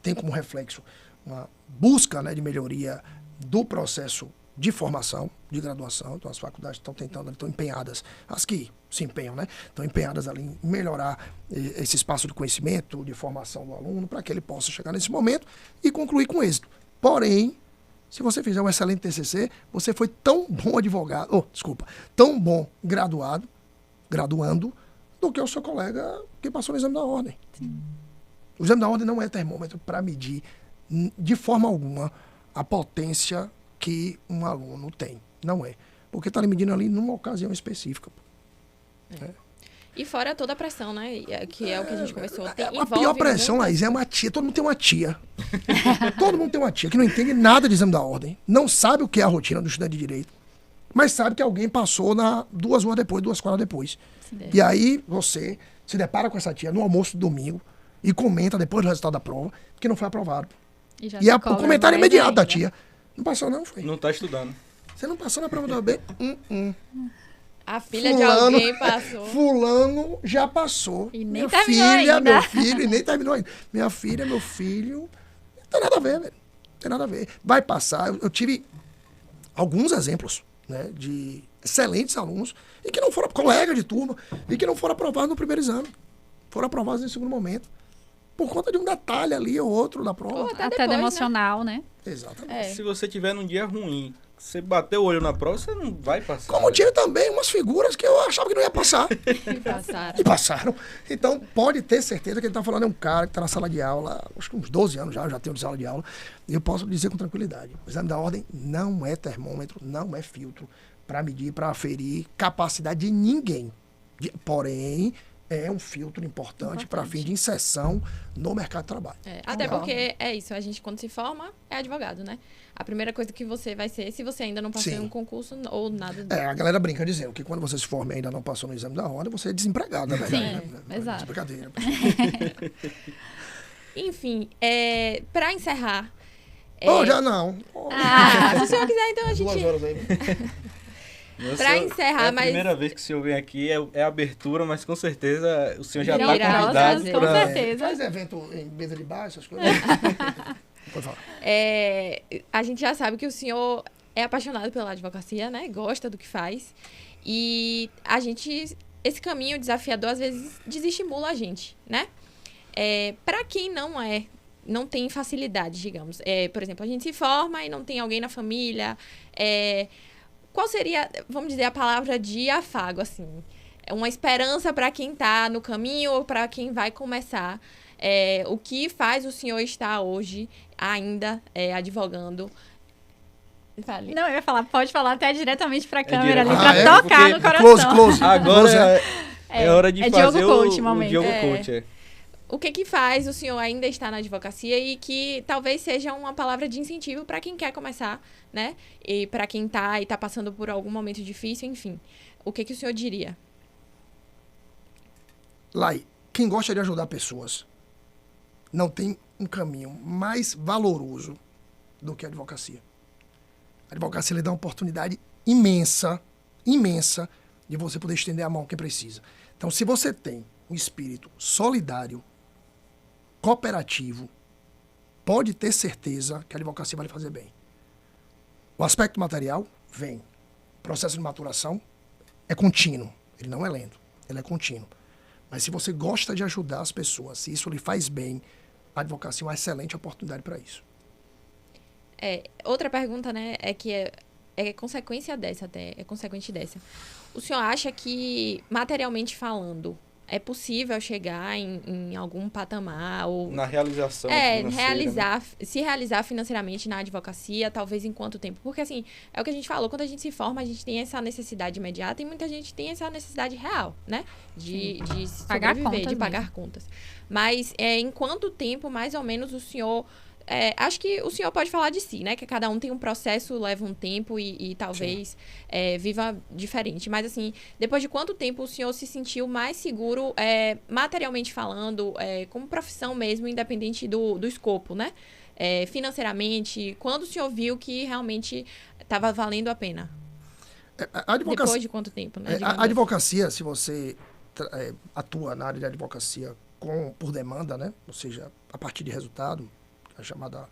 Speaker 4: tem como reflexo uma busca, né, de melhoria do processo de formação, de graduação. Então as faculdades estão tentando, estão empenhadas, as que se empenham, né, estão empenhadas ali em melhorar esse espaço de conhecimento, de formação do aluno, para que ele possa chegar nesse momento e concluir com êxito. Porém, se você fizer um excelente TCC, você foi tão bom advogado, tão bom graduando, do que o seu colega que passou no exame da ordem. Sim. O exame da ordem não é termômetro para medir, de forma alguma, a potência que um aluno tem. Não é. Porque está medindo ali numa ocasião específica.
Speaker 3: E fora toda a pressão, né? Que é o que a gente conversou.
Speaker 4: A pior pressão, Laís, é uma tia. Todo mundo tem uma tia. Todo mundo tem uma tia que não entende nada de exame da ordem. Não sabe o que é a rotina do estudante de direito. Mas sabe que alguém passou 2 horas depois, 2 quadras depois.
Speaker 2: Sim.
Speaker 4: E aí você se depara com essa tia no almoço do domingo e comenta depois do resultado da prova que não foi aprovado. E é o comentário imediato da tia. Não passou não, foi.
Speaker 1: Não tá estudando.
Speaker 4: Você não passou na prova do AB?
Speaker 3: A filha de alguém passou.
Speaker 4: Fulano já passou.
Speaker 2: E nem
Speaker 4: minha
Speaker 2: terminou
Speaker 4: filha,
Speaker 2: ainda.
Speaker 4: meu filho, e nem terminou ainda. Minha filha, meu filho. Não tem nada a ver, velho. Não tem nada a ver. Vai passar. Eu tive alguns exemplos, né, de excelentes alunos e que não foram colegas de turma e que não foram aprovados no primeiro exame. Foram aprovados no segundo momento. Por conta de um detalhe ali ou outro da prova.
Speaker 3: Ou
Speaker 2: Até
Speaker 3: depois,
Speaker 2: do emocional, né?
Speaker 4: Exatamente.
Speaker 1: Se você tiver num dia ruim, você bater o olho na prova, você não vai passar.
Speaker 4: Como tive também umas figuras que eu achava que não ia passar.
Speaker 3: E passaram.
Speaker 4: E passaram. Então, pode ter certeza que ele está falando é um cara que está na sala de aula, acho que uns 12 anos já tenho de sala de aula, e eu posso dizer com tranquilidade, o exame da ordem não é termômetro, não é filtro para medir, para aferir capacidade de ninguém. Porém, é um filtro importante para fim de inserção no mercado de trabalho.
Speaker 3: Até porque é isso, a gente quando se forma é advogado, né? A primeira coisa que você vai ser, se você ainda não passou em um concurso ou nada.
Speaker 4: A galera brinca dizendo que quando você se forma e ainda não passou no exame da ordem, você é desempregado, na verdade.
Speaker 2: Sim,
Speaker 4: né?
Speaker 2: exato.
Speaker 4: Brincadeira.
Speaker 3: Enfim, para encerrar...
Speaker 4: Já não.
Speaker 3: Se o senhor quiser, então a gente...
Speaker 4: 2 horas aí.
Speaker 3: Para encerrar,
Speaker 1: é a primeira vez que o senhor vem aqui, é abertura, mas com certeza o senhor já está
Speaker 3: Virá
Speaker 1: convidado.
Speaker 3: outras,
Speaker 2: com certeza.
Speaker 4: Faz evento em mesa de bar, essas coisas. Pode falar.
Speaker 3: A gente já sabe que o senhor é apaixonado pela advocacia, né? Gosta do que faz. E esse caminho desafiador, às vezes, desestimula a gente, né? Para quem não tem facilidade, digamos. Por exemplo, a gente se forma e não tem alguém na família. Qual seria, vamos dizer, a palavra de afago, assim? Uma esperança para quem está no caminho ou para quem vai começar. O que faz o senhor estar hoje ainda advogando? Fale.
Speaker 2: Não, eu ia falar, pode falar até diretamente pra câmera ali, pra
Speaker 1: direto.
Speaker 2: tocar no
Speaker 1: Porque-
Speaker 2: coração.
Speaker 4: Close.
Speaker 1: Agora é hora de
Speaker 2: Diogo
Speaker 1: fazer
Speaker 2: Coach,
Speaker 1: o
Speaker 2: momento.
Speaker 1: Diogo Coach.
Speaker 3: O que faz o senhor ainda estar na advocacia e que talvez seja uma palavra de incentivo para quem quer começar, né? E para quem tá passando por algum momento difícil, enfim. O que o senhor diria?
Speaker 4: Lai, quem gosta de ajudar pessoas não tem um caminho mais valoroso do que a advocacia. A advocacia lhe dá uma oportunidade imensa de você poder estender a mão a quem precisa. Então, se você tem um espírito solidário, cooperativo, pode ter certeza que a advocacia vai lhe fazer bem. O aspecto material vem. O processo de maturação é contínuo. Ele não é lento, ele é contínuo. Mas se você gosta de ajudar as pessoas, se isso lhe faz bem, a advocacia é uma excelente oportunidade para isso.
Speaker 3: Outra pergunta, né, é consequência dessa até, é consequente dessa. O senhor acha que, materialmente falando, é possível chegar em algum patamar ou...
Speaker 1: Na realização financeira,
Speaker 3: se realizar financeiramente na advocacia, talvez em quanto tempo? Porque, assim, é o que a gente falou, quando a gente se forma, a gente tem essa necessidade imediata e muita gente tem essa necessidade real, né? De
Speaker 2: Pagar
Speaker 3: sobreviver,
Speaker 2: contas
Speaker 3: de pagar
Speaker 2: mesmo.
Speaker 3: contas. Mas em quanto tempo, mais ou menos, o senhor... acho que o senhor pode falar de si, né? Que cada um tem um processo, leva um tempo e talvez viva diferente. Mas, assim, depois de quanto tempo o senhor se sentiu mais seguro, materialmente falando, como profissão mesmo, independente do escopo, né? Financeiramente, quando o senhor viu que realmente estava valendo a pena? Depois de quanto tempo, né?
Speaker 4: A advocacia, se você atua na área de advocacia por demanda, né? Ou seja, a partir de resultado, a chamada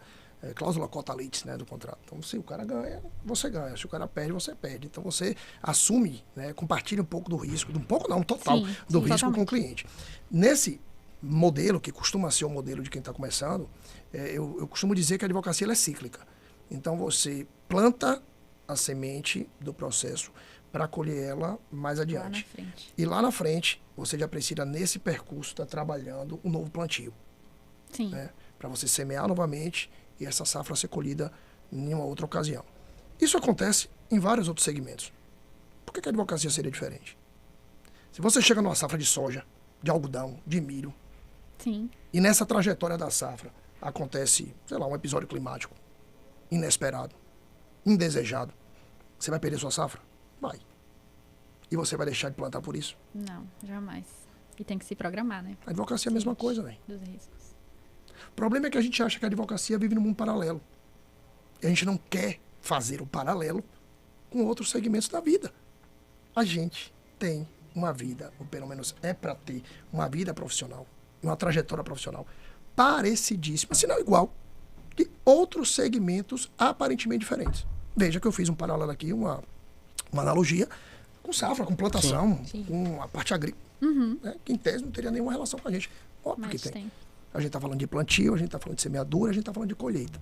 Speaker 4: cláusula cota litis, né, do contrato. Então, se o cara ganha, você ganha. Se o cara perde, você perde. Então, você assume, né, compartilha um pouco do risco, total,
Speaker 2: Sim,
Speaker 4: do risco
Speaker 2: totalmente.
Speaker 4: com o cliente. Nesse modelo, que costuma ser o modelo de quem está começando, eu costumo dizer que a advocacia ela é cíclica. Então, você planta a semente do processo para colher ela mais adiante.
Speaker 2: Lá na frente.
Speaker 4: E lá na frente, você já precisa, nesse percurso, estar trabalhando um novo plantio.
Speaker 2: Sim.
Speaker 4: Né? Para você semear novamente e essa safra ser colhida em uma outra ocasião. Isso acontece em vários outros segmentos. Por que a advocacia seria diferente? Se você chega numa safra de soja, de algodão, de milho,
Speaker 2: Sim.
Speaker 4: e nessa trajetória da safra acontece, sei lá, um episódio climático inesperado, indesejado, você vai perder sua safra? Vai. E você vai deixar de plantar por isso?
Speaker 2: Não, jamais. E tem que se programar, né?
Speaker 4: A advocacia é a mesma coisa, velho.
Speaker 2: Dos riscos.
Speaker 4: O problema é que a gente acha que a advocacia vive num mundo paralelo. E a gente não quer fazer o paralelo com outros segmentos da vida. A gente tem uma vida, ou pelo menos é para ter uma vida profissional, uma trajetória profissional parecidíssima, se não igual, de outros segmentos aparentemente diferentes. Veja que eu fiz um paralelo aqui, uma analogia com safra, com plantação,
Speaker 3: Sim.
Speaker 4: com a parte agrícola, né, que em tese não teria nenhuma relação com a gente. Óbvio
Speaker 2: Mas
Speaker 4: que tem.
Speaker 2: tem.
Speaker 4: A gente está falando de plantio, a gente está falando de semeadura, a gente está falando de colheita.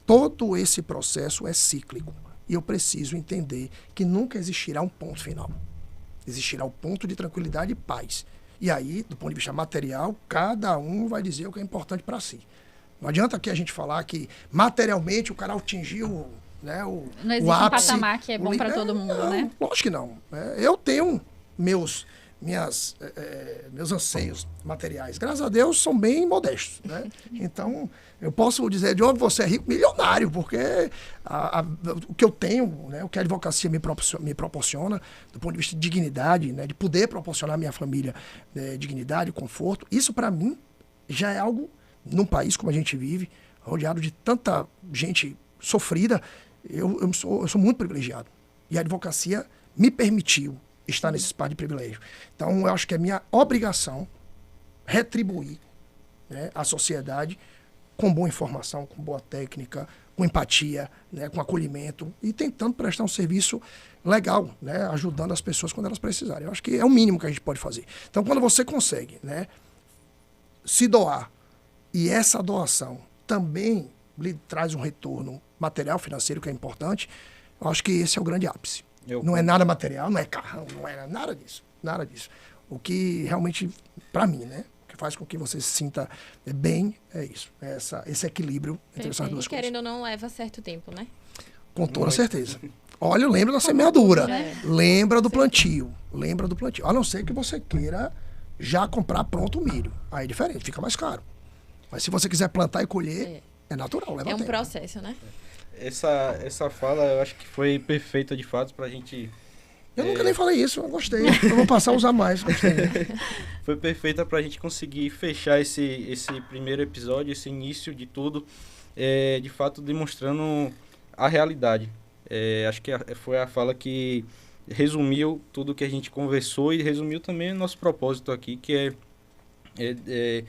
Speaker 4: Todo esse processo é cíclico. E eu preciso entender que nunca existirá um ponto final. Existirá um ponto de tranquilidade e paz. E aí, do ponto de vista material, cada um vai dizer o que é importante para si. Não adianta aqui a gente falar que materialmente o cara atingiu, né, o
Speaker 2: Não existe
Speaker 4: o
Speaker 2: um
Speaker 4: ápice,
Speaker 2: patamar que é
Speaker 4: o
Speaker 2: bom para
Speaker 4: limite.
Speaker 2: todo mundo,
Speaker 4: Não,
Speaker 2: né?
Speaker 4: Lógico que não. Eu tenho meus anseios materiais, graças a Deus, são bem modestos, né? Então, eu posso dizer de onde você é rico, milionário, porque o que eu tenho, né, o que a advocacia me proporciona, do ponto de vista de dignidade, né, de poder proporcionar à minha família dignidade, conforto, isso para mim já é algo, num país como a gente vive, rodeado de tanta gente sofrida, eu sou muito privilegiado. E a advocacia me permitiu estar nesse espaço de privilégio. Então, eu acho que é minha obrigação retribuir, né, a sociedade com boa informação, com boa técnica, com empatia, né, com acolhimento e tentando prestar um serviço legal, né, ajudando as pessoas quando elas precisarem. Eu acho que é o mínimo que a gente pode fazer. Então, quando você consegue, né, se doar e essa doação também lhe traz um retorno material, financeiro, que é importante, eu acho que esse é o grande ápice. Não é nada material, não é carrão, não é nada disso. Nada disso. O que realmente, para mim, né? O que faz com que você se sinta bem é isso. É esse equilíbrio entre essas duas
Speaker 3: E
Speaker 4: coisas.
Speaker 3: querendo ou não, leva certo tempo, né?
Speaker 4: Com toda certeza. Olha, lembra da semeadura.
Speaker 3: É.
Speaker 4: Lembra do plantio. Lembra do plantio. A não ser que você queira já comprar pronto o milho. Aí é diferente, fica mais caro. Mas se você quiser plantar e colher, é natural, leva
Speaker 3: É um
Speaker 4: tempo.
Speaker 3: processo, né?
Speaker 1: Essa fala eu acho que foi perfeita de fato pra gente.
Speaker 4: Eu nunca nem falei isso, eu gostei. Eu vou passar a usar mais. Gostei.
Speaker 1: Foi perfeita pra gente conseguir fechar esse primeiro episódio, esse início de tudo, de fato demonstrando a realidade. Acho que foi a fala que resumiu tudo que a gente conversou e resumiu também o nosso propósito aqui, que é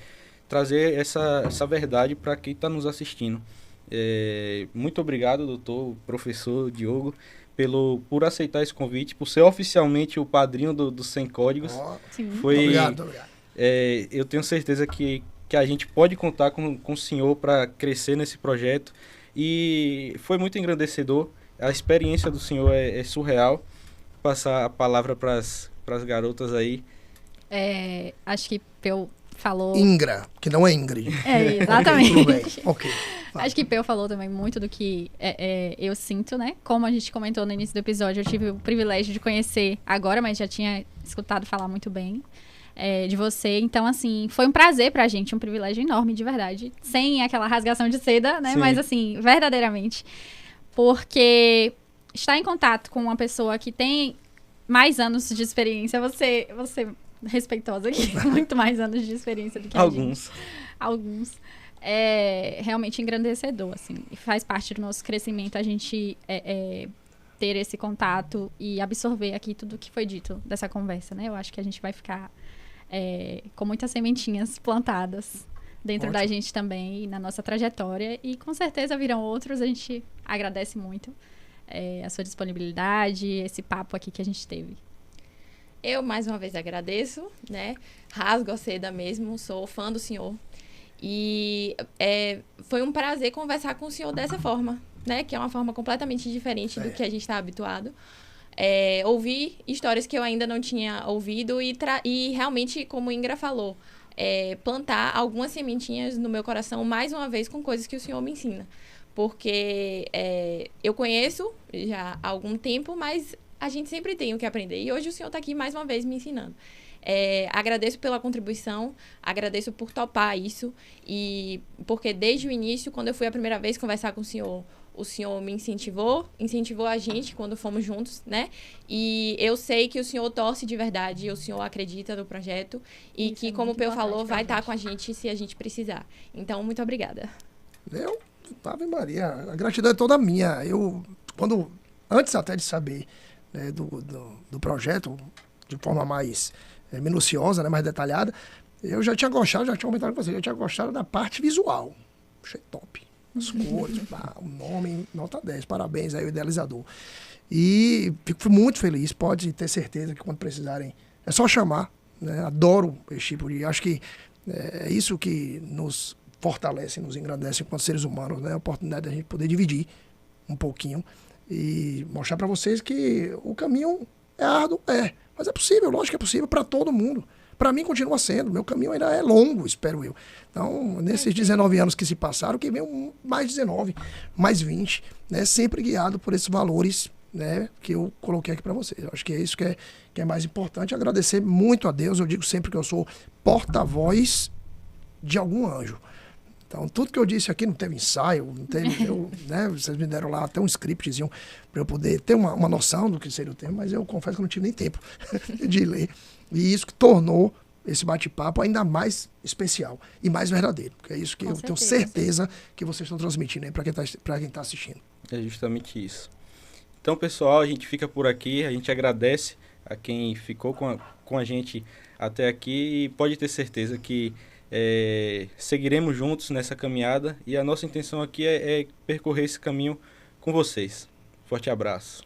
Speaker 1: trazer essa verdade para quem está nos assistindo. Muito obrigado, doutor, professor Diogo, por aceitar esse convite, por ser oficialmente o padrinho do Sem Códigos.
Speaker 2: Sim.
Speaker 4: Obrigado, obrigado.
Speaker 1: Eu tenho certeza que a gente pode contar com o senhor para crescer nesse projeto e foi muito engrandecedor. A experiência do senhor é surreal. Passar a palavra para as garotas aí.
Speaker 2: Acho que Peu falou...
Speaker 4: Ingra, que não é Ingrid.
Speaker 2: Exatamente.
Speaker 4: Tudo bem. Ok.
Speaker 2: Acho que Peu falou também muito do que eu sinto, né? Como a gente comentou no início do episódio, eu tive o privilégio de conhecer agora, mas já tinha escutado falar muito bem de você. Então, assim, foi um prazer pra gente, um privilégio enorme, de verdade. Sem aquela rasgação de seda, né?
Speaker 1: Sim.
Speaker 2: Mas, assim, verdadeiramente. Porque estar em contato com uma pessoa que tem mais anos de experiência, você respeitosa aqui, muito mais anos de experiência do que a gente. Alguns. É realmente engrandecedor, assim. E faz parte do nosso crescimento a gente ter esse contato e absorver aqui tudo que foi dito dessa conversa, né? Eu acho que a gente vai ficar com muitas sementinhas plantadas dentro da gente também e na nossa trajetória. E com certeza virão outros. A gente agradece muito a sua disponibilidade, esse papo aqui que a gente teve.
Speaker 3: Eu, mais uma vez, agradeço, né? Rasgo a seda mesmo, sou fã do senhor. E foi um prazer conversar com o senhor dessa forma, né? Que é uma forma completamente diferente do que a gente está habituado. Ouvir histórias que eu ainda não tinha ouvido e realmente, como Ingra falou, plantar algumas sementinhas no meu coração, mais uma vez, com coisas que o senhor me ensina. Porque eu conheço já há algum tempo, mas a gente sempre tem o que aprender. E hoje o senhor está aqui mais uma vez me ensinando. Agradeço pela contribuição, agradeço por topar isso, e porque desde o início, quando eu fui a primeira vez conversar com o senhor me incentivou a gente quando fomos juntos, né? E eu sei que o senhor torce de verdade, o senhor acredita no projeto e isso que, como o Peu falou, vai estar com a gente se a gente precisar. Então, muito obrigada.
Speaker 4: Ave Maria, a gratidão é toda minha. Antes até de saber, né, do projeto, de forma mais minuciosa, né, mais detalhada, eu já tinha comentado com você, já tinha gostado da parte visual. Achei top. As cores, o nome, nota 10. Parabéns aí, o idealizador. E fico muito feliz, pode ter certeza que quando precisarem, é só chamar, né? Adoro esse tipo de... Acho que é isso que nos fortalece, nos engrandece enquanto seres humanos, né? A oportunidade da gente poder dividir um pouquinho e mostrar para vocês que o caminho é árduo, mas é possível, lógico que é possível para todo mundo. Para mim continua sendo, meu caminho ainda é longo, espero eu. Então, nesses 19 anos que se passaram, que vem mais 19, mais 20, né? Sempre guiado por esses valores, né, que eu coloquei aqui para vocês. Eu acho que é isso que é mais importante. Agradecer muito a Deus. Eu digo sempre que eu sou porta-voz de algum anjo. Então, tudo que eu disse aqui não teve ensaio, não teve, né, vocês me deram lá até um scriptzinho para eu poder ter uma noção do que seria o tema, mas eu confesso que eu não tive nem tempo de ler. E isso que tornou esse bate-papo ainda mais especial e mais verdadeiro. Porque é isso que tenho certeza que vocês estão transmitindo aí para quem tá assistindo.
Speaker 1: É justamente isso. Então, pessoal, a gente fica por aqui. A gente agradece a quem ficou com a gente até aqui e pode ter certeza que seguiremos juntos nessa caminhada e a nossa intenção aqui é percorrer esse caminho com vocês. Forte abraço.